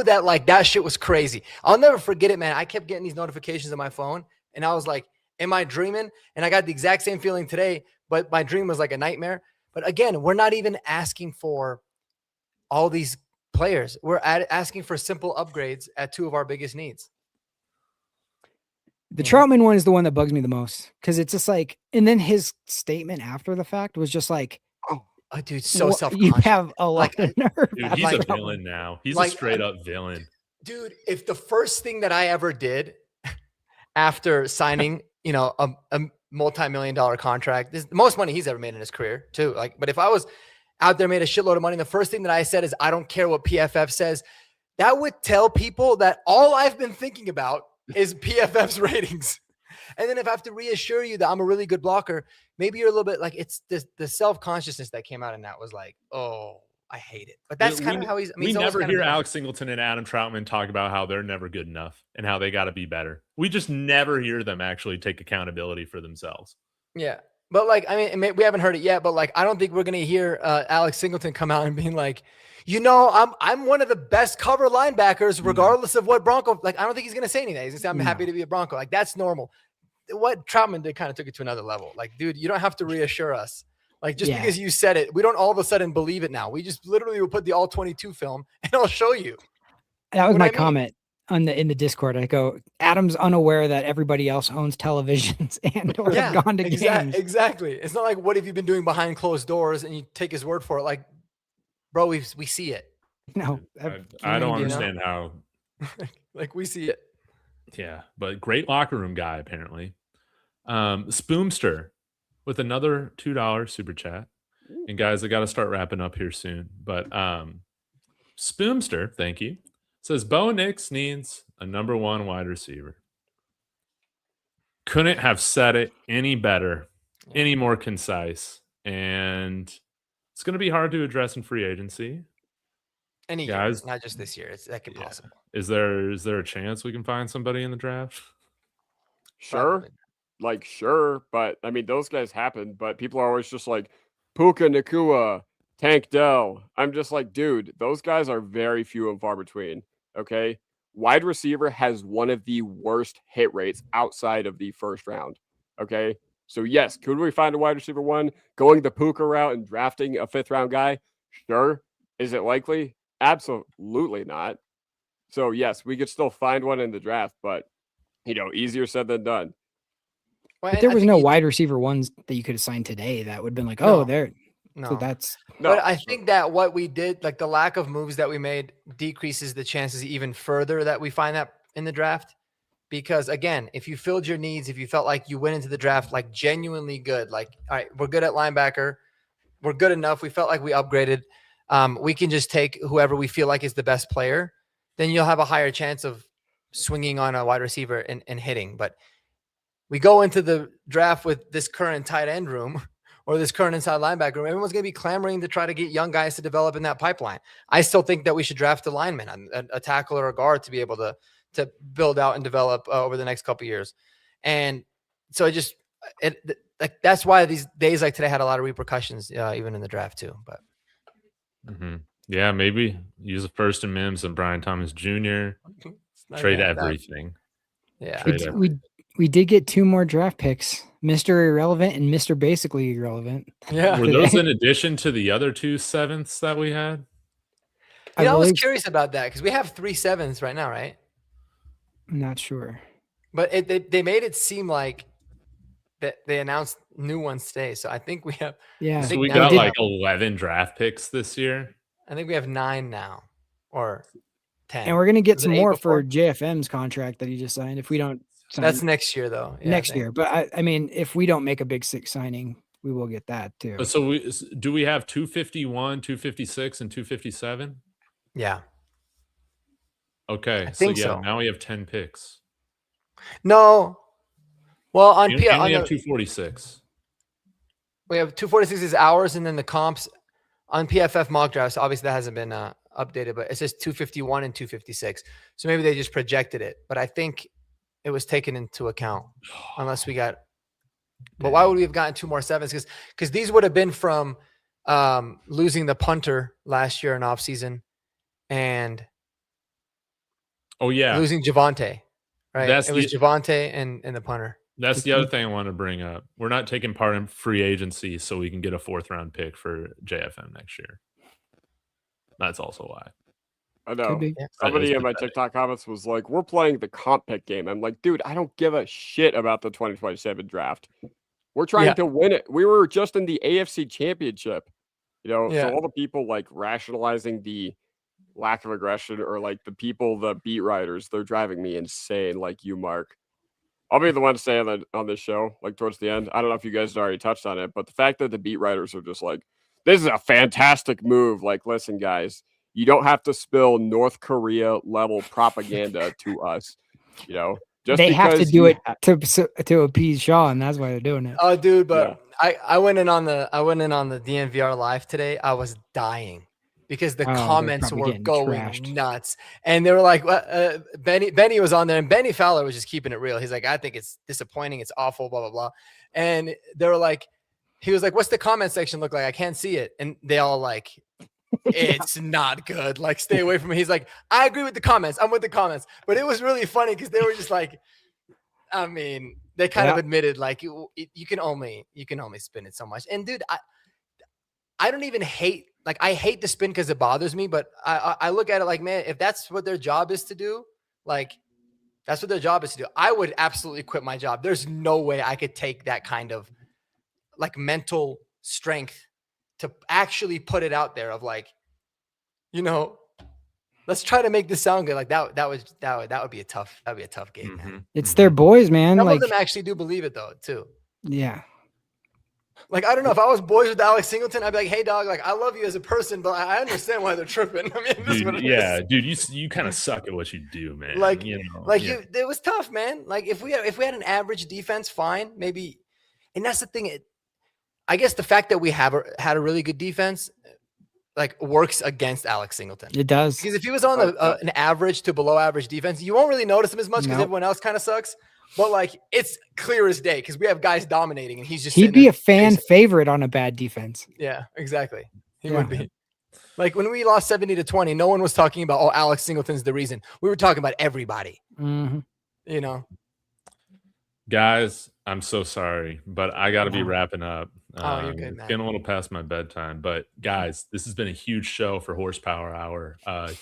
that like that shit was crazy. I'll never forget it, man. I kept getting these notifications on my phone, and I was like, "Am I dreaming?" And I got the exact same feeling today, but my dream was like a nightmare. But again, we're not even asking for all these players. We're asking for simple upgrades at two of our biggest needs. The Troutman one is the one that bugs me the most because it's just like, and then his statement after the fact was just like, "Oh, dude, so self-conscious. You have a lot of nerve." Dude, he's like, a villain now. He's like, a straight up villain. Dude, if the first thing that I ever did after signing, a multi-million-dollar contract, this is the most money he's ever made in his career too. Like, but if I was out there, made a shitload of money, the first thing that I said is, I don't care what PFF says. That would tell people that all I've been thinking about is PFF's ratings. And then if I have to reassure you that I'm a really good blocker, maybe you're a little bit like, it's the self-consciousness that came out in that was like, oh, I hate it. But that's kind of how he's. I mean, we he's never kind hear of Alex Singleton and Adam Troutman talk about how they're never good enough and how they got to be better. We just never hear them actually take accountability for themselves. Yeah. But like, I mean, we haven't heard it yet, but like, I don't think we're going to hear Alex Singleton come out and being like, I'm one of the best cover linebackers, regardless of what Bronco, like, I don't think he's going to say anything. He's going to say, I'm happy to be a Bronco. Like, that's normal. What Troutman did kind of took it to another level. Like, dude, you don't have to reassure us. Like, just because you said it, we don't all of a sudden believe it now. We just literally will put the all 22 film and I'll show you. That was my comment in the Discord. I go, Adam's unaware that everybody else owns televisions and or have gone to games. Exactly. It's not like, what have you been doing behind closed doors, and you take his word for it. Like, bro, we see it. No, I don't understand how. Like, we see it. Yeah, but great locker room guy apparently. Spoomster with another $2 super chat. And guys, I got to start wrapping up here soon. But Spoomster, thank you, says Bo Nix needs a number one wide receiver. Couldn't have said it any better, any more concise. And it's going to be hard to address in free agency. Any guys, year, not just this year. It's that impossible. Is there a chance we can find somebody in the draft? Sure. Like, sure. But I mean, those guys happen, but people are always just like Puka Nakua, Tank Dell. I'm just like, dude, those guys are very few and far between. Okay. Wide receiver has one of the worst hit rates outside of the first round. Okay. So yes, could we find a wide receiver one going the Puka route and drafting a 5th round guy? Sure. Is it likely? Absolutely not. So yes, we could still find one in the draft, but easier said than done. Well, but there was no wide receiver ones that you could have signed today that would have been like, oh, there. No. So that's. No. But I think that what we did, like the lack of moves that we made, decreases the chances even further that we find that in the draft. Because again, if you filled your needs, if you felt like you went into the draft like genuinely good, like, all right, we're good at linebacker, we're good enough, we felt like we upgraded, we can just take whoever we feel like is the best player, then you'll have a higher chance of swinging on a wide receiver and hitting. But we go into the draft with this current tight end room or this current inside linebacker room, everyone's going to be clamoring to try to get young guys to develop in that pipeline. I still think that we should draft a lineman, a tackle or a guard to be able to build out and develop over the next couple of years. And so that's why these days like today had a lot of repercussions, even in the draft too. But yeah, maybe use a first and Mims and Brian Thomas Jr. Trade everything. Yeah. We did get 2 more draft picks, Mr. Irrelevant and Mr. Basically Irrelevant. Yeah. Were those in addition to the other 2 7ths that we had? I was curious about that because we have 3 7s right now, right? I'm not sure. But they made it seem like that they announced new ones today. So I think we have. Yeah. So we got like 11 draft picks this year. I think we have 9 now or 10. And we're going to get some more for JFM's contract that he just signed if we don't. That's next year, though. Yeah, next year. But I mean, if we don't make a big 6 signing, we will get that too. So we have 251, 256, and 257? Yeah. Okay. I think so. Now we have 10 picks. No. Well, on we have 246. We have 246 is ours, and then the comps on PFF mock drafts. Obviously, that hasn't been updated, but it says 251 and 256. So maybe they just projected it, but I think it was taken into account unless we got. But why would we have gotten 2 more sevens? Because these would have been from losing the punter last year in offseason and losing Javonte, right? It was Javonte and the punter. That's the other thing I want to bring up. We're not taking part in free agency so we can get a 4th round pick for JFM next year. That's also why. I know. Somebody in my TikTok comments was like, we're playing the comp pick game. I'm like, dude, I don't give a shit about the 2027 draft. We're trying to win it. We were just in the AFC Championship. So all the people like rationalizing the lack of aggression or like the people, the beat writers, they're driving me insane. Like you, Mark. I'll be the one to say on this show, like towards the end. I don't know if you guys already touched on it, but the fact that the beat writers are just like, this is a fantastic move. Like, listen, guys, you don't have to spill North Korea level propaganda to us. Just they have to do it to appease Sean. That's why they're doing it. Oh, dude, but I went in on the DNVR live today. I was dying. Because the comments were going nuts. And they were like, Benny was on there, and Benny Fowler was just keeping it real. He's like, I think it's disappointing. It's awful, blah, blah, blah. And they were like, he was like, what's the comment section look like? I can't see it. And they all like, it's not good. Like, stay away from it. He's like, I agree with the comments. I'm with the comments. But it was really funny because they were just like, I mean, they kind of admitted like you can only spin it so much. And dude, I don't even hate. Like, I hate the spin because it bothers me, but I look at it like, man, if that's what their job is to do, like, that's what their job is to do. I would absolutely quit my job. There's no way I could take that kind of, like, mental strength to actually put it out there of, like, let's try to make this sound good. Like, that would be a tough game, man. It's their boys, man. Some of them actually do believe it, though, too. Yeah. Like, I don't know, if I was boys with Alex Singleton, I'd be like, hey, dog, like, I love you as a person, but I understand why they're tripping. I mean, dude, you kind of suck at what you do, man. Like, it was tough, man. Like, if we had an average defense, fine, maybe. And that's the thing. I guess the fact that we had a really good defense, like, works against Alex Singleton. It does. Because if he was on an average to below average defense, you won't really notice him as much because everyone else kind of sucks. But, like, it's clear as day because we have guys dominating, and he'd be a fan favorite on a bad defense. Yeah, exactly. He would be. Like, when we lost 70-20, no one was talking about, oh, Alex Singleton's the reason. We were talking about everybody. Mm-hmm. Guys, I'm so sorry, but I got to be wrapping up. You're good, man. It's getting a little past my bedtime. But, guys, this has been a huge show for Horsepower Hour.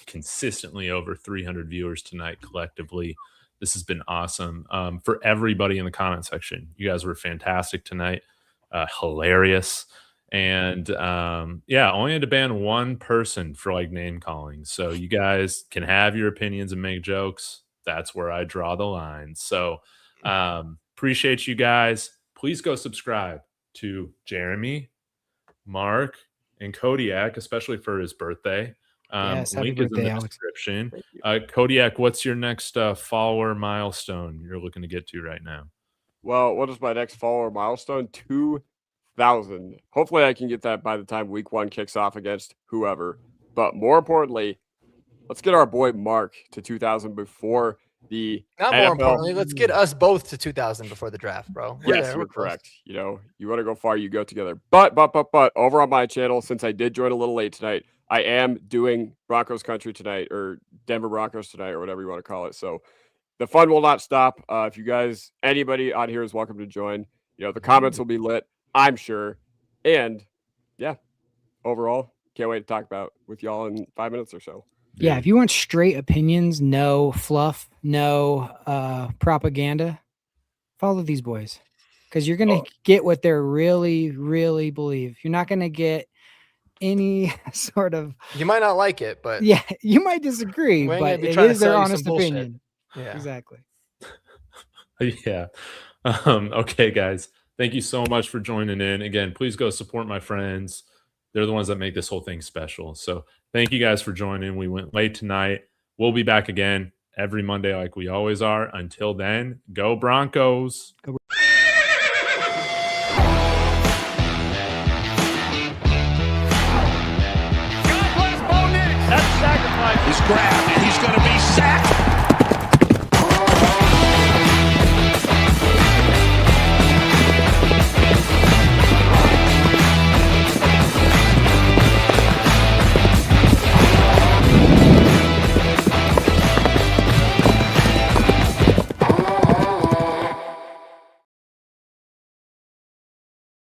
Consistently over 300 viewers tonight collectively. This has been awesome. For everybody in the comment section, you guys were fantastic tonight. Hilarious. And only had to ban one person for like name calling. So you guys can have your opinions and make jokes. That's where I draw the line. So appreciate you guys. Please go subscribe to Jeremy, Mark, and Kodiak, especially for his birthday. Link is in the description. Kodiak, what's your next follower milestone you're looking to get to right now? Well, what is my next follower milestone? 2,000. Hopefully I can get that by the time week 1 kicks off against whoever. But more importantly, let's get our boy Mark to 2,000 before the Not NFL. More importantly, let's get us both to 2,000 before the draft, bro. We're correct. You want to go far, you go together. But over on my channel, since I did join a little late tonight, I am doing Broncos country tonight, or Denver Broncos tonight, or whatever you want to call it. So the fun will not stop. If you guys, anybody on here is welcome to join. The comments will be lit, I'm sure. And overall, can't wait to talk about with y'all in 5 minutes or so. Yeah, if you want straight opinions, no fluff, no propaganda, follow these boys. Because you're going to get what they're really, really believe. You're not going to get any sort of... You might not like it, but... Yeah, you might disagree, but it is their honest opinion. Yeah, exactly. Yeah. Okay, guys. Thank you so much for joining in. Again, please go support my friends. They're the ones that make this whole thing special. So thank you guys for joining. We went late tonight. We'll be back again every Monday like we always are. Until then, go Broncos. Go